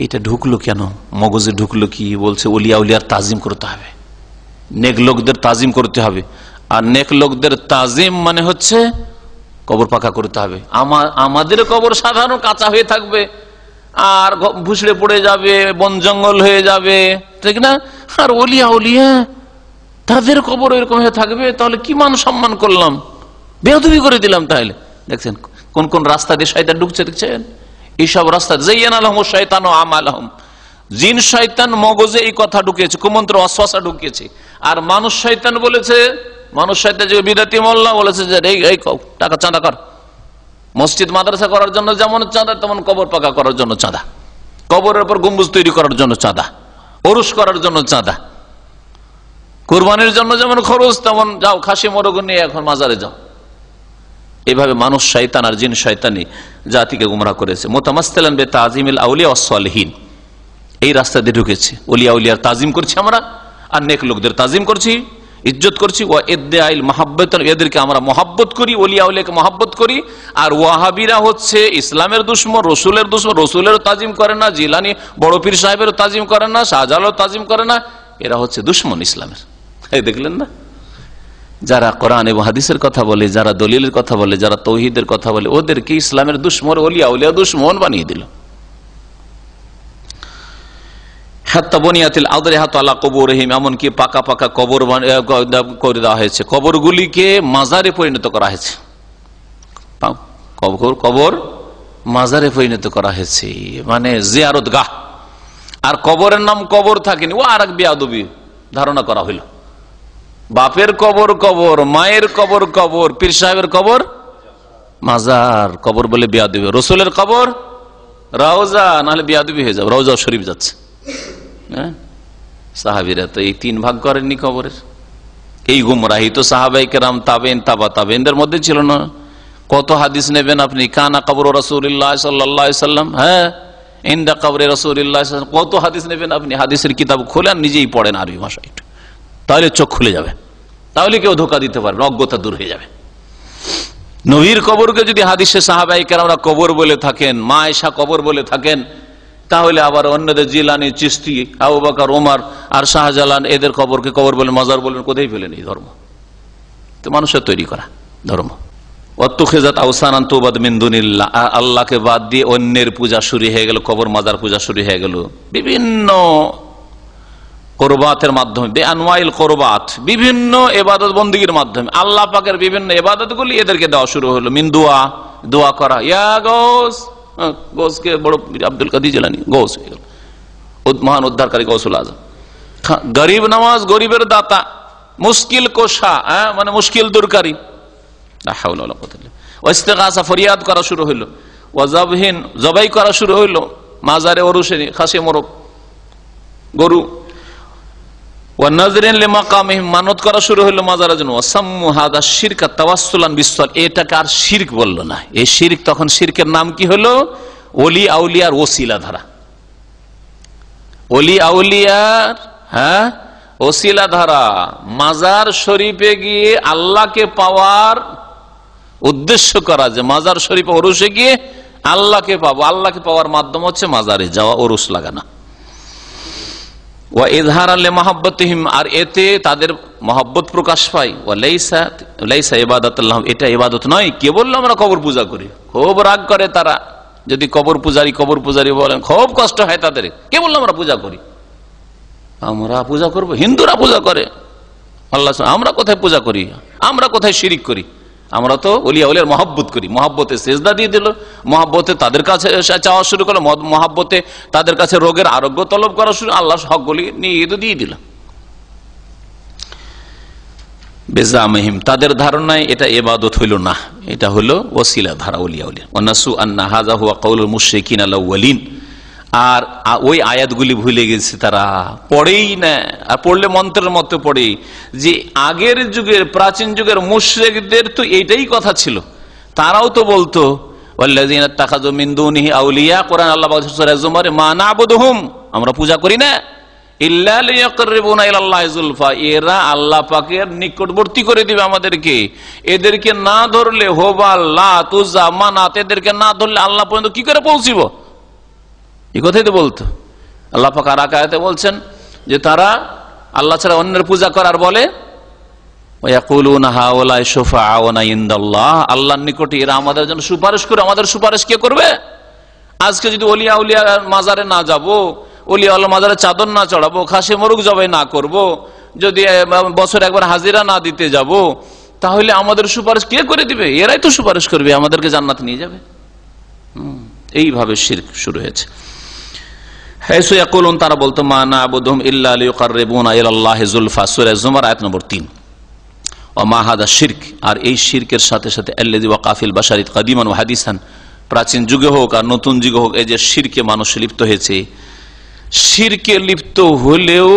Speaker 4: এটা ঢুকলো কেন, মগজে ঢুকলো কি? বলছে ওলিয়া উলিয়ার তাজিম করতে হবে, নেক লোকদের তাজিম করতে হবে। আর নেক লোকদের তাজিম মানে হচ্ছে কবর পাকা করতে হবে। আমাদের কবর সাধারণ কাঁচা হয়ে থাকবে, আর ভুসড়ে পড়ে যাবে, বন জঙ্গল হয়ে যাবে, ঠিক না? আর ওলিয়া উলিয়া তাদের কবর এরকম হয়ে থাকবে, তাহলে কি মান সম্মান করলাম, বেয়াদবি করে দিলাম। তাহলে দেখছেন কোন কোন রাস্তা দিয়ে শয়তান ঢুকছে, দেখছেন? এইসব রাস্তা যায়্যানা লাহুমুশ শায়তানু আমালাহুম, জিন শয়তান মগজে এই কথা ঢুকিয়েছে, কুমন্ত্র ওয়াসওয়াসা ঢুকিয়েছে। আর মানুষ শয়তান বলেছে, মানুষ শয়তান যে বিদাতি মোল্লা বলেছে যে এই টাকা চাঁদা কর, মসজিদ মাদ্রাসা করার জন্য যেমন চাঁদা, তেমন কবর পাকা করার জন্য চাঁদা, কবরের উপর গম্বুজ তৈরি করার জন্য চাঁদা, ওরস করার জন্য চাঁদা, কুরবানির জন্য যেমন খরচ, তেমন যাও খাসি মোরগ নিয়ে এখন মাজারে যাও। এইভাবে মানুষ শয়তান আর জিন শয়তানি জাতিকে গুমরাহ করেছে। মুতামাসসিলান বিতাযিমিল আউলিয়া ওয়াস সালিহিন, এই রাস্তা দিয়ে ঢুকেছে। ওলিয়া উলিয়ার তাজিম করছি আমরা, আর নেক লোকদের তাজিম করছি, ইজ্জত করছি। ওয়া ইদ্দাইল মাহাব্বাত, এদেরকে আমরা মহাব্বত করি, ওলিয়া উলিয়াকে মহাব্বত করি। আর ওয়াহাবিরা হচ্ছে ইসলামের দুশমন, রসুলের দুশমন, রসুলেরও তাজিম করে না, জিলানি বড় পীর সাহেবেরও তাজিম করে না, শাহজালালও তাজিম করে না, এরা হচ্ছে দুশমন ইসলামের। এই দেখলেন না, যারা কোরআন এবং হাদিসের কথা বলে, যারা দলিলের কথা বলে, যারা তৌহিদের কথা বলে, ওদেরকে ইসলামের দুশমন, ওলিয়া উলিয়া দুশমন বানিয়ে দিল। হাত্তা বুনিয়াতিল আদরিহাতু আলা কুবুরিহিম, এমনকি পাকা পাকা কবর করে দেওয়া হয়েছে, কবরগুলিকে মাজারে পরিণত করা হয়েছে, কবর মাজারে পরিণত করা হয়েছে, মানে জিয়ারতগাহ। আর কবরের নাম কবর থাকেনি, ও আর এক বেয়াদবি ধারণা করা হইল। বাপের কবর কবর, মায়ের কবর কবর, পীর সাহেবের কবর মাজার, কবর বলে বেয়াদবি। রসুলের কবর রওজা, নাহলে বেয়াদবি হয়ে যাবে, রওজা শরীফ যাচ্ছে। হ্যাঁ, সাহাবীরা তো এই তিন ভাগ করেননি কবরের। এই গুমরাহি তো সাহাবায়ে কেরাম, তাবেইন, তাবা তাবেইনদের মধ্যে ছিল না। কত হাদিস নেবেন আপনি, কানা কবর রাসূলুল্লাহ সাল্লাল্লাহু আলাইহি সাল্লাম, হ্যাঁ ইনদা কবরে রাসূলুল্লাহ, কত হাদিস নেবেন আপনি। হাদিসের কিতাব খোলেন, নিজেই পড়েন আরবি ভাষা একটু, তাহলে চোখ খুলে যাবে, তাহলে কেউ ধোঁকা দিতে পারবে, অজ্ঞতা দূর হয়ে যাবে। নবীর কবরকে যদি হাদিসে সাহাবায়ে কেরামরা কবর বলে থাকেন, মা আয়েশা কবর বলে থাকেন, তাহলে আবার অন্যদের জিলানি, চিশতি, আবু বকর, ওমর আর শাহজালাল এদের কবরকে কবর বলে, মাজার বলেন, কোথায় ফেলেন এই ধর্ম? তো মানুষের তৈরি করা ধর্ম। ওয়াত্তুখিযাত আওসানান তুবাদ মিন দুনিল্লাহ, আল্লাহকে বাদ দিয়ে অন্যের পূজা শুরু হয়ে গেল, কবর মাজার পূজা শুরু হয়ে গেল বিভিন্ন কোরবাতের মাধ্যমে, বেআনওয়াইল কোরবাত, বিভিন্ন ইবাদত বন্দেগীর মাধ্যমে আল্লাহ পাকের বিভিন্ন ইবাদতগুলি এদেরকে দেওয়া শুরু হলো। মিন দুয়া, দোয়া করা, ইয়া গৌস, গৌসকে বড় আব্দুল কাদের জিলানী গৌস হয়ে গেল, মহান উদ্ধারকারী গৌসুল আজম। গরিব নওয়াজ, গরিবের দাতা, মুশকিল কোশা, মানে মুশকিল দূরকারী, লা হাওলা ওয়ালা কুওয়াতা ইল্লা বিল্লাহ। ইস্তিগাসা, ফরিয়াদ করা শুরু হইল। ওয়াজাবহিন, জবাই করা শুরু হইল মাজারে, ওরুসে, খাসি মোরগ, গরু। ওয়ানাযরিন লিমাকামিহিম, মানত করা শুরু হইল মাজারের জন্য। ওয়াসাম্মু হাদা শিরকা তাওয়াসসুলান বিসসাল, এটাকে আর শিরক বলল না। এই শিরক, তখন শিরকের নাম কি হলো? ওলি আউলিয়ার ওসিলা ধারা। ওলি আউলিয়ার, হ্যাঁ, ওসিলা ধারা। মাজার শরীফে গিয়ে আল্লাহকে পাওয়ার উদ্দেশ্য করা, যে মাজার শরীফে ওরুসে গিয়ে আল্লাহকে পাবো, আল্লাহকে পাওয়ার মাধ্যম হচ্ছে মাজারে যাওয়া, ওরুস লাগানা। ওয়া ইযহারান লিমাহাব্বাতিহিম, আর এতে তাদের মহব্বত প্রকাশ পায়। ওয়া লাইসা ইবাদাতুল্লাহ, এটা ইবাদত নয়। কে বললো আমরা কবর পূজা করি? খুব রাগ করে তারা যদি কবর পূজারি বলেন, খুব কষ্ট হয় তাদের। কে বললো আমরা পূজা করি? আমরা পূজা করব? হিন্দুরা পূজা করে আল্লাহ, আমরা কোথায় পূজা করি? আমরা কোথায় শিরিক করি? আমরা তো ওলিয়া উলিয়ার মহব্বত করি। মহব্বতে সেজদা দিয়ে দিল, মহব্বতে তাদের কাছে চাওয়া শুরু করলো, মহব্বতে তাদের কাছে রোগের আরোগ্য তলব করা শুরু, আল্লাহ হকগুলি নিয়ে তো দিয়ে দিল। বেজামহিম, তাদের ধারণায় এটা ইবাদত হইল না, এটা হলো ওসিলা ধারা, ওলিয়া উলিয়া। ওয়ানাসু আন্না হাযা হুয়া কাউলুল মুশরিকিনা আল-আউয়ালিন, আর ওই আয়াতগুলি ভুলে গেছে তারা, পড়েই না। আর পড়লে মন্ত্রের মতো পড়ে, যে আগের যুগের, প্রাচীন যুগের মুশরিকদের তো এইটাই কথা ছিল। তারাও তো বলতো ওয়াল্লাযিনা ইত্তাখাযু মিন দুনিহি আউলিয়া, কোরআন আল্লাহ বলেছে সূরা জুমারে, মা না'বুদুহুম, আমরা পূজা করি না, ইল্লা লিয়াকরিবুনা ইলাল্লাহি যুলফা, এরা আল্লাহ পাকের নিকটবর্তী করে দিবে আমাদেরকে। এদেরকে না ধরলে, হোবাল, লাত, উজ্জা, মানাত, এদেরকে না ধরলে আল্লাহ পর্যন্ত কি করে পৌঁছিব? এই কথাই তো বলতো। আল্লাহ পাক আর এক আয়াতে বলছেন যে তারা আল্লাহ ছাড়া অন্যের পূজা করার বলে, ওয়ায়াকুলুনা হাউলাই শুফাআউনা ইনদাল্লাহ, আল্লাহর নিকটে এরা আমাদের জন্য সুপারিশ করে। আমাদের সুপারিশ কে করবে? আজকে যদি ওলিয়া উলিয়া মাজারে না যাব, ওলিয়া আল্লাহ মাজারে চাদর না চড়াবো, খাসি মোরগ জবাই না করব, যদি বছর একবার হাজিরা না দিতে যাব, তাহলে আমাদের সুপারিশ কে করে দিবে? এরাই তো সুপারিশ করবে, আমাদেরকে জান্নাতে নিয়ে যাবে। এইভাবে শিরক শুরু হয়েছে। হাইসু ইয়াকুলুন, তারা বলতো, মা না'বুদুহুম ইল্লা লিয়ুকাররিবুনা ইলাল্লাহি যুলফা, সূরা জুমার আয়াত নম্বর 3। ওয়া মা হাদা শিরক, আর এই শিরকের সাথে সাথে আল্লাযী ওয়াকা ফিল বাশারি কাদিমান ওয়া হাদিসান, প্রাচীন যুগে হোক আর নতুন যুগে হোক, এই যে শিরকে মানুষ লিপ্ত হয়েছে, শিরকে লিপ্ত হলেও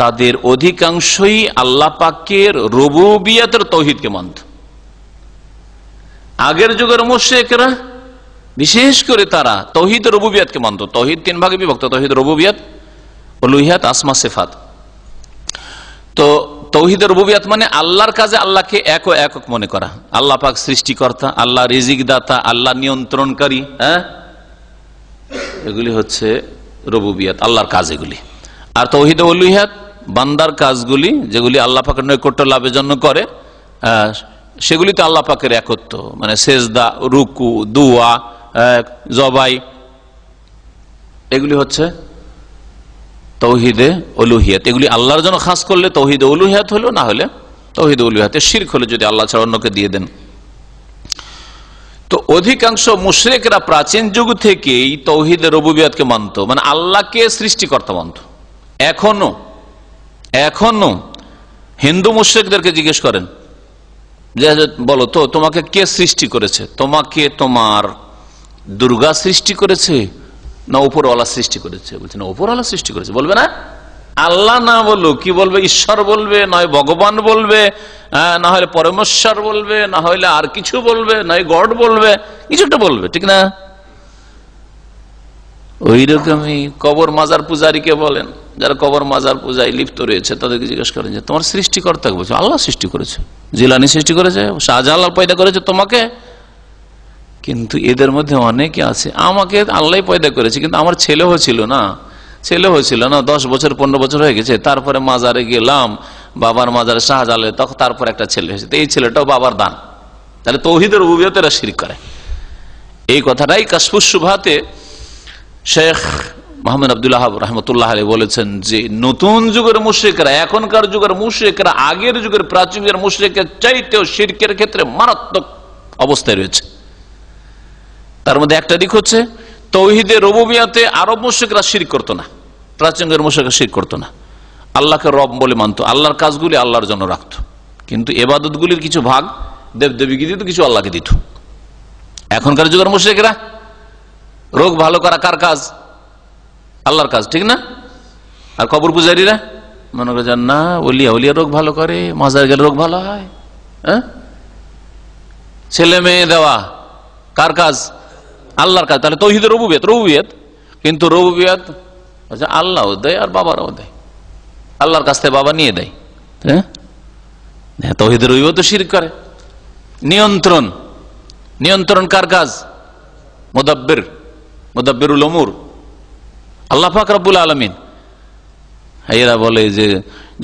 Speaker 4: তাদের অধিকাংশই আল্লাহ পাকের রুবুবিয়তের তাওহীদকে মানত। আগের যুগের মুশরিকরা বিশেষ করে তারা তাওহীদ রুবুবিয়তকে মানত। তাওহীদ 3 ভাগে বিভক্ত, তাওহীদ রুবুবিয়ত, উলুহিয়াত, আসমা সিফাত। তো তাওহীদ রুবুবিয়ত মানে আল্লাহর কাজে আল্লাহকে একক মনে করা। আল্লাহ পাক সৃষ্টিকর্তা, আল্লাহ রিজিক দাতা, আল্লাহ নিয়ন্ত্রণকারী, হ্যাঁ, এগুলি হচ্ছে রুবুবিয়ত, আল্লাহর কাজ এগুলি। আর তাওহীদ উলুহিয়াত, বান্দার কাজগুলি যেগুলি আল্লাহ পাকের নৈকট্য লাভের জন্য করে, সেগুলি তো আল্লাহ পাকের একত্ব, মানে সেজদা, রুকু, দুয়া, জবাই, এগুলি হচ্ছে তাওহীদে উলুহিয়াত। এগুলি আল্লাহর জন্য খাস করলে তাওহীদে উলুহিয়াত হলো, না হলে তাওহীদে উলুহিয়াতে শিরক হলো, যদি আল্লাহ ছাড়া অন্যকে দিয়ে দেন। তো অধিকাংশ মুশরিকরা প্রাচীন যুগ থেকেই তাওহীদের রুবুবিয়তকে মানত, মানে আল্লাহকে সৃষ্টিকর্তা মানত। এখনো হিন্দু মুশরিকদেরকে জিজ্ঞেস করেন যে বলো তো তোমাকে কে সৃষ্টি করেছে, তোমাকে তোমার দুর্গা সৃষ্টি করেছে না উপরওয়ালা সৃষ্টি করেছে? বলছে না, উপরওয়ালা সৃষ্টি করেছে। বলবে না? আল্লাহ না বললো কি বলবে? ঈশ্বর বলবে, নয় ভগবান বলবে, না হলে পরমেশ্বর বলবে, না হলে আর কিছু বলবে, নয় গড বলবে, কিছু একটা বলবে, ঠিক না? ওই রকমই কবর মাজার পূজারীকে বলেন, যারা কবর মাজার পূজায় লিপ্ত রয়েছে, তাদেরকে জিজ্ঞেস করেন যে তোমার সৃষ্টিকর্তা বলছে আল্লাহ সৃষ্টি করেছে, জিলানি সৃষ্টি করেছে, শাহজালাল পয়দা করেছে তোমাকে। কিন্তু এদের মধ্যে অনেকে আছে আমাকে আল্লাহ পয়দা করেছে, কিন্তু আমার ছেলে হয়েছিল না, 10 বছর 15 বছর হয়ে গেছে, তারপরে মাজারে গেলাম, বাবার মাজারে শাহজালালে, তখন তারপর একটা ছেলে হয়েছে, এই ছেলেটাও বাবার দান। তাহলে তাওহীদের রুবুবিয়তে এরা শিরক করে। এই কথাটাই কাশফুস শুবহাতে শেখ মোহাম্মদ আব্দুল ওয়াহাব রাহমাতুল্লাহ আলাইহি বলেছেন যে নতুন যুগের মুশরিকরা, এখনকার যুগের মুশরিকরা আগের যুগের প্রাচীন যুগের মুশরিকের চাইতেও শিরকের ক্ষেত্রে মারাত্মক অবস্থায় রয়েছে। তার মধ্যে একটা দিক হচ্ছে তাওহীদের রুবুবিয়তে আরব মুশরিকরা শিরক করতো না, প্রাচীন যুগের মুশরিকরা শিরক করতো না, আল্লাহকে রব বলে মানতো, আল্লাহর কাজগুলি আল্লাহর জন্য রাখতো, কিন্তু ইবাদতগুলির কিছু ভাগ দেবদেবীকে দিত, কিছু আল্লাহকে দিত। এখনকার যুগের মুশরিকরা রোগ ভালো করা কার কাজ? আল্লাহর কাজ, ঠিক না? আর কবর পূজারীরা মনে করে যান না, ওলিয়া রোগ ভালো করে, মাজার গেলে রোগ ভালো হয়। হ্যাঁ, ছেলে মেয়ে দেওয়া কার কাজ? আল্লাহর কাজ। তাহলে তাওহীদের রুবুবিয়ত, কিন্তু রুবুবিয়ত আল্লাহও দেয় আর বাবারাও দেয়, আল্লাহর কাছ থেকে বাবা নিয়ে দেয়। হ্যাঁ, তাওহীদের রুবুবিয়ত শিরক করে। নিয়ন্ত্রণ কার কাজ? মুদাব্বিরুল উমুর আল্লাহ পাক রব্বুল আলামিন। এরা বলে যে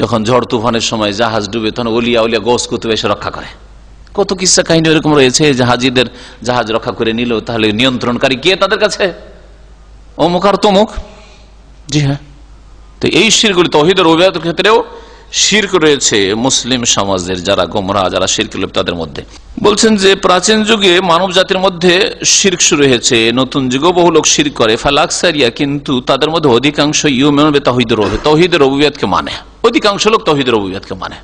Speaker 4: যখন ঝড় তুফানের সময় জাহাজ ডুবে তখন ওলিয়া গৌস কুতুব এসে রক্ষা করে। কত কিসসা কাহিনী এরকম রয়েছে যে হাজিদের জাহাজ রক্ষা করে নিল, তাহলে নিয়ন্ত্রণকারী কে তাদের কাছে? অমুক আর তমুক। জি হ্যাঁ, তো এই শিরকগুলি তাওহীদের রুবুবিয়তের ক্ষেত্রেও শিরক রয়েছে মুসলিম সমাজের যারা গোমরাহ, যারা শিরকে লিপ্ত তাদের মধ্যে। বলছেন যে প্রাচীন যুগে মানব জাতির মধ্যে শিরক শুরু হয়েছে, নতুন যুগেও বহু লোক শিরক করে, ফালাকসারিয়া, কিন্তু তাদের মধ্যে অধিকাংশ ইউমিনুন বিতাওহীদের রুবুবিয়ত, তাওহীদের রুবুবিয়তকে মানে। অধিকাংশ লোক তাওহীদের রুবুবিয়তকে মানে,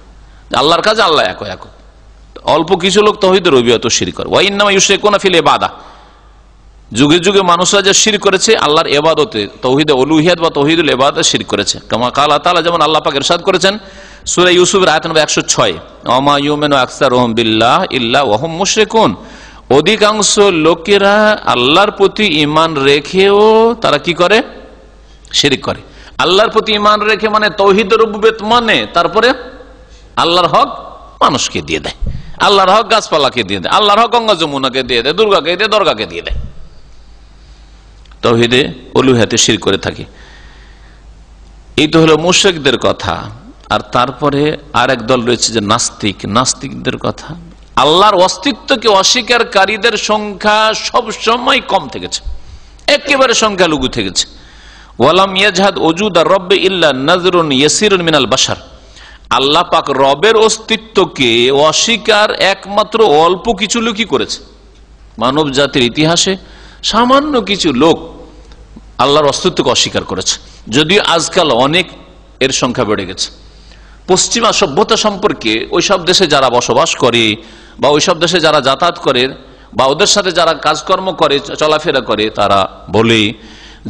Speaker 4: আল্লাহর কাজ আল্লাহ এক। অল্প কিছু লোক তাওহীদের রুবুবিয়ত শিরক করে। ওয়া ইন্নামা ইউশরিকুনা ফিল ইবাদাহ, যুগে যুগে মানুষরা যে শিরক করেছে আল্লাহর ইবাদতে, তাওহীদে উলুহিয়ত বা তাওহীদুল ইবাদত শিরক করেছে। কামা কালা তাআলা, যেমন আল্লাহ পাক ইরশাদ করেছেন সূরা ইউসুফের আয়াত নম্বর 106, ওমা ইউমিনু আকসারুহুম বিল্লাহ ইল্লা ওয়া হুম মুশরিকুন, অধিকাংশ লোকেরা আল্লাহর প্রতি ঈমান রেখেও তারা কি করে? শিরক করে। আল্লাহর প্রতি ঈমান রেখে মানে তাওহীদের রুবুবিয়ত মানে, তারপরে আল্লাহর হক মানুষকে দিয়ে দেয়, আল্লাহর হক গাছপালাকে দিয়ে দেয়, আল্লাহর হক গঙ্গা যমুনাকে দিয়ে দেয়, দুর্গাকে দিয়ে দরগাকে দিয়ে দেয়, তাওহীদে উলুহিয়তে শিরক করে থাকে। এই তো হলো মুশরিকদের কথা। আর তারপরে আরেক দল রয়েছে যে নাস্তিকদের কথা। আল্লাহর অস্তিত্বকে অস্বীকারীদের সংখ্যা সব সময় কম থেকেছে, একেবারে সংখ্যালঘু থেকেছে। ওয়ালাম ইয়াজহাদ ওজুদ রাব্বি ইল্লা নাযরুন ইয়াসিরুন মিনাল বাশার, আল্লাহ পাক রবের অস্তিত্বকে অস্বীকার একমাত্র অল্প কিছু লোকই করেছে। মানব জাতির ইতিহাসে সামান্য কিছু লোক আল্লাহর অস্তিত্বকে অস্বীকার করেছে, যদিও আজকাল অনেক এর সংখ্যা বেড়ে গেছে। পশ্চিমা সভ্যতা সম্পর্কে ওইসব দেশে যারা বসবাস করে বা ওইসব দেশে যারা যাতায়াত করে বা ওদের সাথে যারা কাজকর্ম করে, চলাফেরা করে, তারা বলে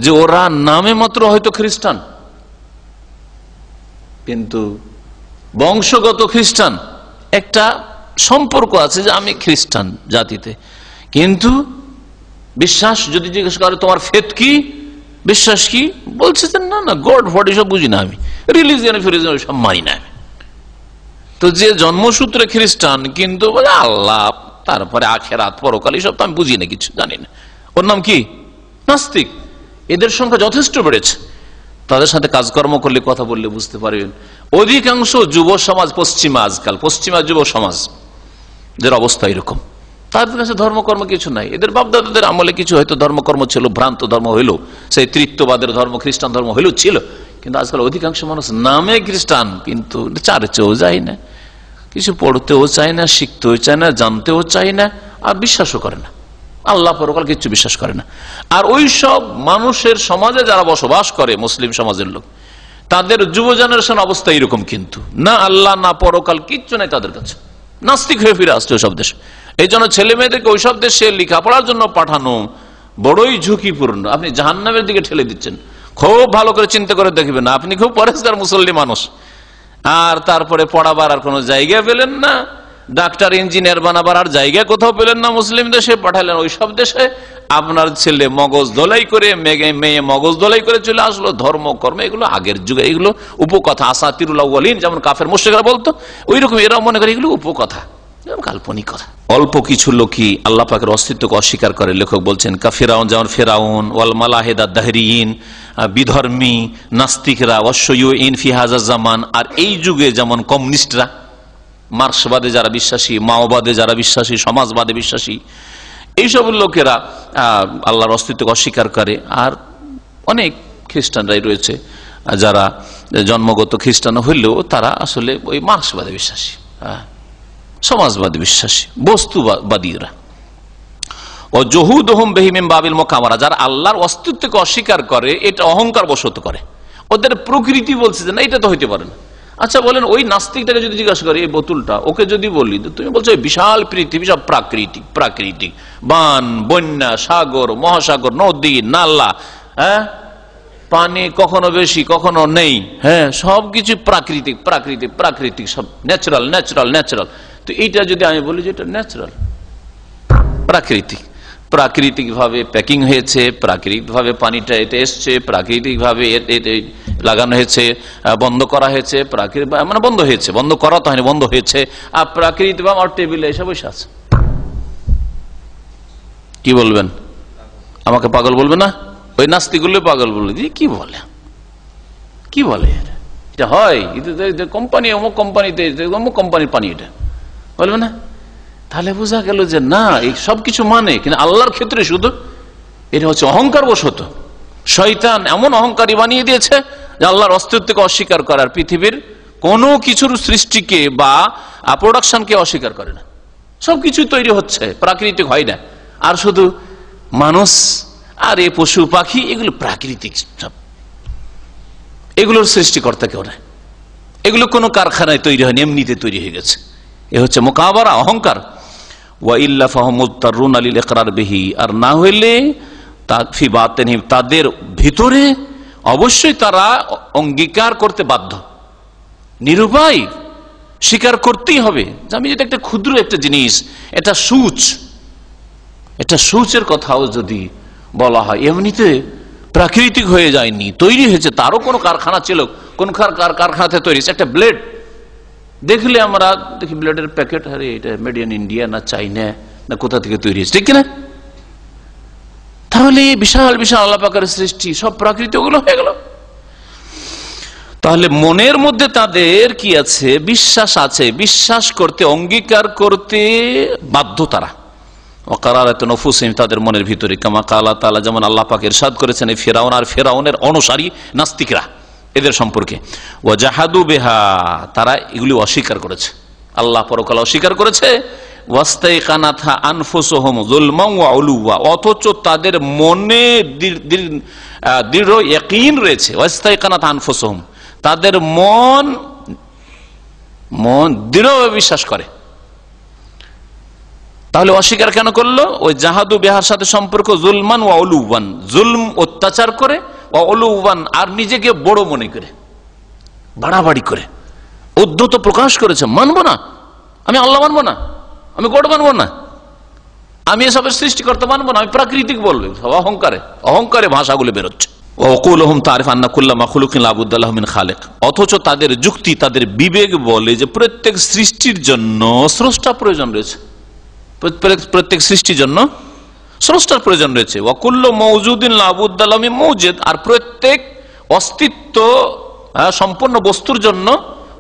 Speaker 4: যে ওরা নামে মাত্র হয়তো খ্রিস্টান, কিন্তু বংশগত খ্রিস্টান, একটা সম্পর্ক আছে যে আমি খ্রিস্টান জাতিতে, কিন্তু বিশ্বাস যদি জিজ্ঞেস করে তোমার ফেথ কি, বিশ্বাস কি, বলছে যে না গড ফড এসব বুঝি না, আমি রিলিজিয়ান সব মানি না। তো যে জন্মসূত্রে খ্রিস্টান কিন্তু বলে আল্লাহ, তারপরে আখেরাত, পরকাল, এসব তো আমি বুঝি না, কিছু জানি না, ওর নাম কি? নাস্তিক। এদের সংখ্যা যথেষ্ট বেড়েছে। তাদের সাথে কাজকর্ম করলে, কথা বললে বুঝতে পারবেন অধিকাংশ যুব সমাজ পশ্চিমা যুব সমাজ যার অবস্থা এরকম, তাদের কাছে ধর্মকর্ম কিছু নাই। এদের বাপদাদাদের আমলে কিছু হয়তো ধর্মকর্ম ছিল, ভ্রান্ত ধর্ম হইলো, সেই তৃতীয়বাদের ধর্ম, খ্রিস্টান ধর্ম হইলেও ছিল, কিন্তু আজকাল অধিকাংশ মানুষ নামে খ্রিস্টান, কিন্তু চার্চেও যায় না, কিছু পড়তেও চায় না, শিখতেও চায় না, জানতেও চায় না, আর বিশ্বাসও করে না। আল্লাহ পরকাল কিচ্ছু বিশ্বাস করে না। আর ওই সব মানুষের সমাজে যারা বসবাস করে, মুসলিম সমাজের লোক, তাদের যুব জেনারেশন অবস্থা এরকম, কিন্তু না আল্লাহ না পরকাল কিচ্ছু নাই তাদের কাছে, নাস্তিক হয়ে ফিরে আসছে ওইসব দেশে। এই জন্য ছেলে মেয়েদেরকে ওইসব দেশে লেখাপড়ার জন্য পাঠানো বড়ই ঝুঁকিপূর্ণ। আপনি জাহান্নামের দিকে ঠেলে দিচ্ছেন। খুব ভালো করে চিন্তা করে দেখবেন, আপনি খুব পরেশগার মুসল্লি মানুষ, আর তারপরে পড়াবার আর কোনো জায়গা পেলেন না, ডাক্তার ইঞ্জিনিয়ার বানাবার আর জায়গা কোথাও পেলেন না, মুসলিম দেশে পাঠালেন ওই সব দেশে। আপনার ছেলে মগজ দোলাই করে, মেয়ে মগজ দোলাই করে চলে আসলো। ধর্ম কর্ম এগুলো আগের যুগে, এগুলো উপকথা, আসাতিরুল আউয়ালিন যেমন কাফের মুশরিকরা বলতো, ওই রকম এরাও মনে করে এগুলো উপকথা, কাল্পনিক কথা। অল্প কিছু লোকই আল্লাহ পাকের অস্তিত্বকে অস্বীকার করে। লেখক বলছেন কাফিরাউন, যেমন ফেরাউন, ওয়াল মালাহেদা দাহরিয়িন, বিধর্মী নাস্তিকরা, ওয়াশয়ুইন ফি হাযা জামান, আর এই যুগে যেমন কমিউনিস্টরা, মার্ক্সবাদে যারা বিশ্বাসী, মাওবাদে যারা বিশ্বাসী, সমাজবাদে বিশ্বাসী, এইসব লোকেরা আল্লাহর অস্তিত্বকে অস্বীকার করে। আর অনেক খ্রিস্টানরাই রয়েছে যারা জন্মগত খ্রিস্টান হইলেও তারা আসলে ওই মার্ক্সবাদে বিশ্বাসী, সমাজবাদী বিশ্বাসী, বস্তুবাদীরা। ও জহুদহুম বিহি মিন বাবিল মুকাবারা, যারা আল্লাহর অস্তিত্বকে অস্বীকার করে, এটা অহংকার বশত করে। ওদের প্রকৃতি বলছে যে না, এটা তো হইতে পারে না। আচ্ছা বলেন, ওই নাস্তিকটাকে যদি জিজ্ঞাসা করি, এই বোতলটা, ওকে যদি বলি, তুমি বলছো বিশাল পৃথিবী, সব প্রাকৃতিক বান, বন্যা, সাগর, মহাসাগর, নদী, নালা, হ্যাঁ, পানি কখনো বেশি কখনো নেই, হ্যাঁ, সবকিছু প্রাকৃতিক, সব ন্যাচারাল। তো এইটা যদি আমি বলি যে এটা ন্যাচারাল, প্রাকৃতিক ভাবে প্যাকিং হয়েছে, প্রাকৃতিক ভাবে পানিটা এটা এসছে, প্রাকৃতিক ভাবে লাগানো হয়েছে, বন্ধ করা হয়েছে, মানে বন্ধ হয়েছে, বন্ধ করা তো হয়নি, বন্ধ হয়েছে, আর প্রাকৃতিক ভাবে আমার টেবিলে এসে বসে আছে। কি বলবেন? আমাকে পাগল বলবে না? ওই নাস্তিকগুলো পাগল বলবে, কি বলে এটা হয়, কোম্পানি, অমুক কোম্পানিতে, অমুক কোম্পানির পানি, এটা বলবে না? তাহলে বোঝা গেল যে না, এই সবকিছু মানে, কিন্তু আল্লাহর ক্ষেত্রে শুধু এটা হচ্ছে অহংকার বশত। শয়তান এমন অহংকারী বানিয়ে দিয়েছে যে আল্লাহর অস্তিত্বকে অস্বীকার করার, পৃথিবীর কোনো কিছুর সৃষ্টিকে বা প্রোডাকশনকে অস্বীকার করে না। সবকিছু তৈরি হচ্ছে, প্রাকৃতিক হয় না। আর শুধু মানুষ আর এই পশু পাখি, এগুলো প্রাকৃতিক সব, এগুলোর সৃষ্টিকর্তা কেউ না, এগুলো কোনো কারখানায় তৈরি হয়নি, এমনিতে তৈরি হয়ে গেছে। এ হচ্ছে মুকাবারা, অহংকার। ওয়া ইল্লা ফাহুম মুত্তারুন লিল ইকরার বিহি, আর না হইলে ফি বাতিনহিম, তাদের ভিতরে অবশ্যই তারা অঙ্গীকার করতে বাধ্য, নিরুপায়, স্বীকার করতেই হবে যে আমি যেটা একটা ক্ষুদ্র একটা জিনিস, এটা সূচের কথাও যদি বলা হয়, এমনিতে প্রাকৃতিক হয়ে যায়নি, তৈরি হয়েছে, তারও কোনো কারখানা ছিল, কোন কারখানাতে তৈরি হয়েছে। একটা ব্লেড দেখলে আমরা দেখি, ব্লেডের প্যাকেট, আরে এটা মেড ইন ইন্ডিয়া না চাইনা না কোথা থেকে তৈরি হয়েছে, ঠিক কিনা? তাহলে বিশাল আল্লাহ পাকের সৃষ্টি সব প্রাকৃতিক, ওগুলো হয়ে গেল। তাহলে মনের মধ্যে তাদের কি আছে? বিশ্বাস আছে, বিশ্বাস করতে, অঙ্গীকার করতে বাধ্য তারা। তাদের মনের ভিতরে, কামা কালা তাআলা, যেমন আল্লাহ পাক ইরশাদ করেছেন এই ফিরআউন আর ফিরআউনের অনুসারী নাস্তিকরা, এদের সম্পর্কে, ওয়াজাহাদু বিহা, তারা এগুলি অস্বীকার করেছে, আল্লাহ পরকাল অস্বীকার করেছে। ওয়াস্তাইকানাথা আনফুসুহুম যুলমান ওয়া উলুওয়া, অথচ তাদের মনে দৃঢ় ইয়াকিন রয়েছে। ওয়াস্তাইকানাথা আনফুসুহুম, তাদের মন দৃঢ়ভাবে বিশ্বাস করে। তাহলে অস্বীকার কেন করলো? ওই জাহাদু বিহার সাথে সম্পর্ক, জুলমান ওয়া উলুওয়ান, জুলম অত্যাচার করে, ওয়া উলুওয়ান আর নিজেকে বড় মনে করে, বাড়াবাড়ি করে, উদ্ধত প্রকাশ করেছে, মানবো না, আমি আল্লাহ মানবো না, আমি গড মানবো না, আমি এসবের সৃষ্টিকর্তা মানবো না, আমি প্রাকৃতিক বলবে, অহংকারে ভাষাগুলো বেরোচ্ছে। অথচ তাদের যুক্তি, তাদের বিবেক বলে যে প্রত্যেক সৃষ্টির জন্য স্রষ্টা প্রয়োজন রয়েছে, প্রত্যেক সৃষ্টির জন্য স্রষ্টার প্রয়োজন রয়েছে। ওয়াকুল্লু মাওজুদিন লা বুদ্দা লাহু মিন মাওজুদ, আর প্রত্যেক অস্তিত্ব সম্পন্ন বস্তুর জন্য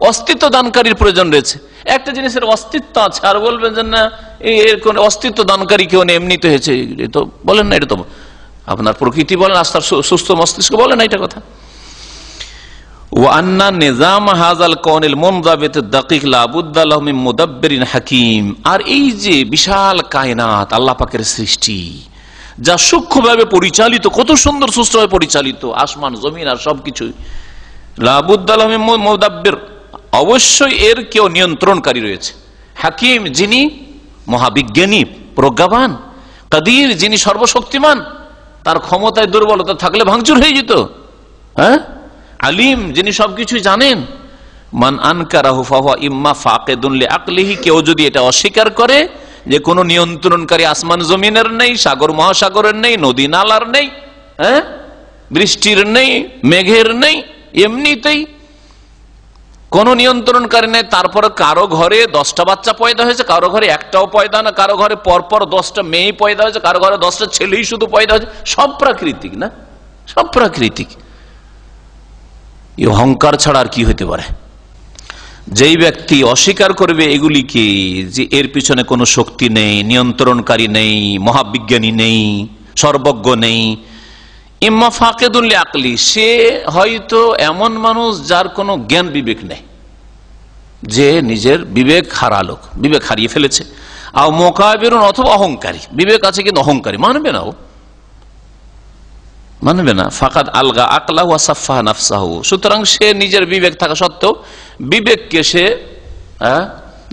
Speaker 4: অস্তিত্ব দানকারীর প্রয়োজন রয়েছে। একটা জিনিসের অস্তিত্ব আছে, আর বলবেন যে না এর কোন অস্তিত্ব দানকারী কেউ নেই, এমনিতে হয়েছে, তো বলেন না, এটা তো আপনার প্রকৃতি বলেন, আস্থার সুস্থ মস্তিষ্ক বলেন না, এটা কথা। ওয়ান্না নিজাম হাযাল কাউনিল মুনযাবিত দাকিক লা বুদ্দা লাহু মিন মুদাব্বিরিন হাকীম। আর এই যে বিশাল কায়নাত আল্লাহ পাকের সৃষ্টি, যা সূক্ষ্মভাবে পরিচালিত, কত সুন্দর সুষ্ঠুভাবে পরিচালিত, আসমান জমিন আর সবকিছু, লা বুদ্দা লাহু মিন মুদাব্বির, অবশ্যই এর কেউ নিয়ন্ত্রণকারী রয়েছে। হাকিম, যিনি মহাবিজ্ঞানী, প্রজ্ঞাবান। কাদির, যিনি সর্বশক্তিমান, তার ক্ষমতায় দুর্বলতা থাকলে ভাঙচুর হয়ে যেত। হ্যাঁ, আলিম, যিনি সবকিছু জানেন। মান আনকারাহু ফাহুয়া ইম্মা ফাকিদুন লিআকলিহি, কেউ যদি এটা অস্বীকার করে যে কোনো নিয়ন্ত্রণকারী আসমান জমিনের নেই, সাগর মহাসাগরের নেই, নদী নালার নেই, হ্যাঁ, বৃষ্টির নেই, মেঘের নেই, এমনিতেই কোন নিয়ন্ত্রণকারী নেই, তারপরে কারো ঘরে 10টা বাচ্চা পয়দা হয়েছে, কারো ঘরে একটাও পয়দা না, কারো ঘরে পরপর 10টা মেয়ে পয়দা হয়েছে, কারো ঘরে 10টা ছেলেই শুধু পয়দা হয়েছে, সব প্রাকৃতিক না, সব প্রাকৃতিক। এই অহংকার ছাড়া আর কি হতে পারে? যেই ব্যক্তি অস্বীকার করবে এগুলিকে, যে এর পিছনে কোনো শক্তি নেই, নিয়ন্ত্রণকারী নেই, মহাবিজ্ঞানী নেই, সর্বজ্ঞ নেই, ইম্মা ফাকিদুন লিআকলি, সে হয়তো এমন মানুষ যার কোনো জ্ঞান বিবেক নেই, যে নিজের বিবেক হারালো, বিবেক হারিয়ে ফেলেছে। আর মুকাবিরুন, অথবা অহংকারী, বিবেক আছে কিন্তু অহংকারী, মানবে না, ও মানবে না। ফাকাদ আলগা আকলা ওয়া সাফফা নাফসাহু, সুতরাং সে নিজের বিবেক থাকা সত্ত্বেও বিবেককে সে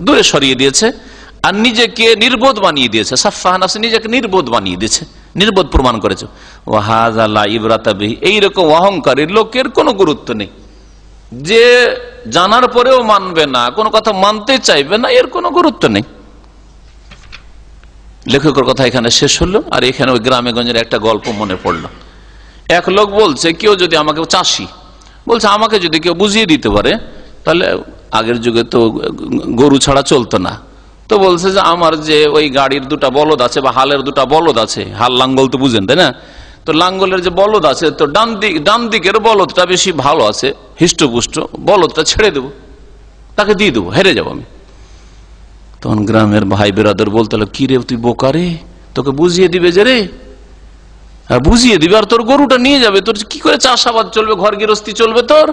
Speaker 4: দূরে সরিয়ে দিয়েছে আর নিজেকে নির্বোধ বানিয়ে দিয়েছে। সাফফা নাফসা, নিজেকে নির্বোধ বানিয়ে দিয়েছে, নির্বোধ প্রমাণ করেছে। ওয়া হাযা লা ইবরাতা বিহি, এইরকম অহংকারী লোকের কোনো গুরুত্ব নেই, যে জানার পরেও মানবে না, কোনো কথা মানতে চাইবে না, এর কোনো গুরুত্ব নেই। লেখকের কথা এখানে শেষ হলো। আর এখানে ওই গ্রামে গঞ্জের একটা গল্প মনে পড়লো। এক লোক বলছে, কেউ যদি আমাকে, চাষি বলছে, আমাকে যদি কেউ বুঝিয়ে দিতে পারে, তাহলে আগের যুগে তো গরু ছাড়া চলতো না, তো বলছে যে আমার যে ওই গাড়ির 2টা বলদ আছে বা হালের 2টা বলদ আছে, হাল লাঙ্গল তো বুঝেন তাই না, তো লাঙ্গলের যে বলদ আছে, তো ডান দিকের বলদটা বেশি ভালো আছে, হৃষ্টপুষ্ট, বলদটা ছেড়ে দেবো, তাকে দিয়ে দেবো, হেরে যাবো আমি। তখন গ্রামের ভাই বেরাদর বলতে হলো, কি রে তুই বোকা রে, তোকে বুঝিয়ে দিবে যে রে, বুঝিয়ে দিবে আর তোর গরুটা নিয়ে যাবে, তোর কি করে চাষাবাদ চলবে, ঘর গৃহস্থী চলবে তোর।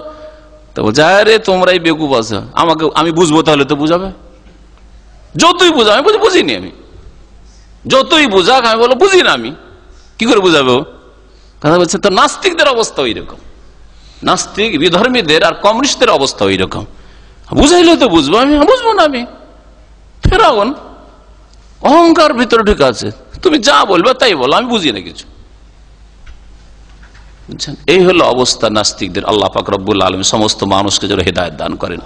Speaker 4: তো বলছে, আরে তোমরাই বেকুব আছে, আমাকে আমি বুঝবো, তাহলে তো বুঝাবে, যতই বুঝা, আমি বুঝিনি, আমি যতই বুঝাক, আমি বলো বুঝি না, আমি কি করে বুঝাবো? কথা বলছে, তো নাস্তিকদের অবস্থা ওই রকম, নাস্তিক বিধর্মীদের আর কমিউনিস্টদের অবস্থা ওই রকম, বুঝাইলে তো বুঝবো, আমি বুঝবো না। আমি ফেরাউন অহংকার ভিতরে ঢুকে আছে, তুমি যা বলবে তাই বলো, আমি বুঝি না কিছু। এই হলো অবস্থা নাস্তিকদের। আল্লাহ পাক রব্বুল আলামিন সমস্ত মানুষকে যেন হেদায়েত দান করেন,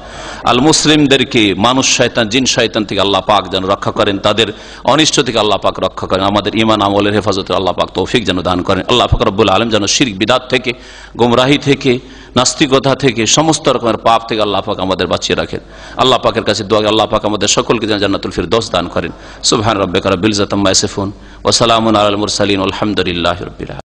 Speaker 4: আল মুসলিমদেরকে মানুষ শয়তান জিন শয়তান থেকে আল্লাহ পাক যেন রক্ষা করেন, তাদের অনিষ্ট থেকে আল্লাহ পাক রক্ষা করেন, আমাদের ঈমান আমলের হেফাজতে আল্লাহ পাক তৌফিক যেন দান করেন। আল্লাহ পাক রব্বুল আলামিন যেন শিরক বিদআত থেকে, গোমরাহি থেকে, নাস্তিকতা থেকে, সমস্ত রকমের পাপ থেকে আল্লাহ পাক আমাদের বাঁচিয়ে রাখেন। আল্লাহ পাকের কাছে দোয়া, আল্লাহ পাক আমাদের সকলকে যেন জান্নাতুল ফিরদৌস দান করেন। সুবহান রাব্বিকা রাব্বিল ইজ্জাতি আম্মা ইয়াসিফুন ওয়া সালামুন আলাল মুরসালিন ওয়ালহামদুলিল্লাহি রাব্বিল আলামিন।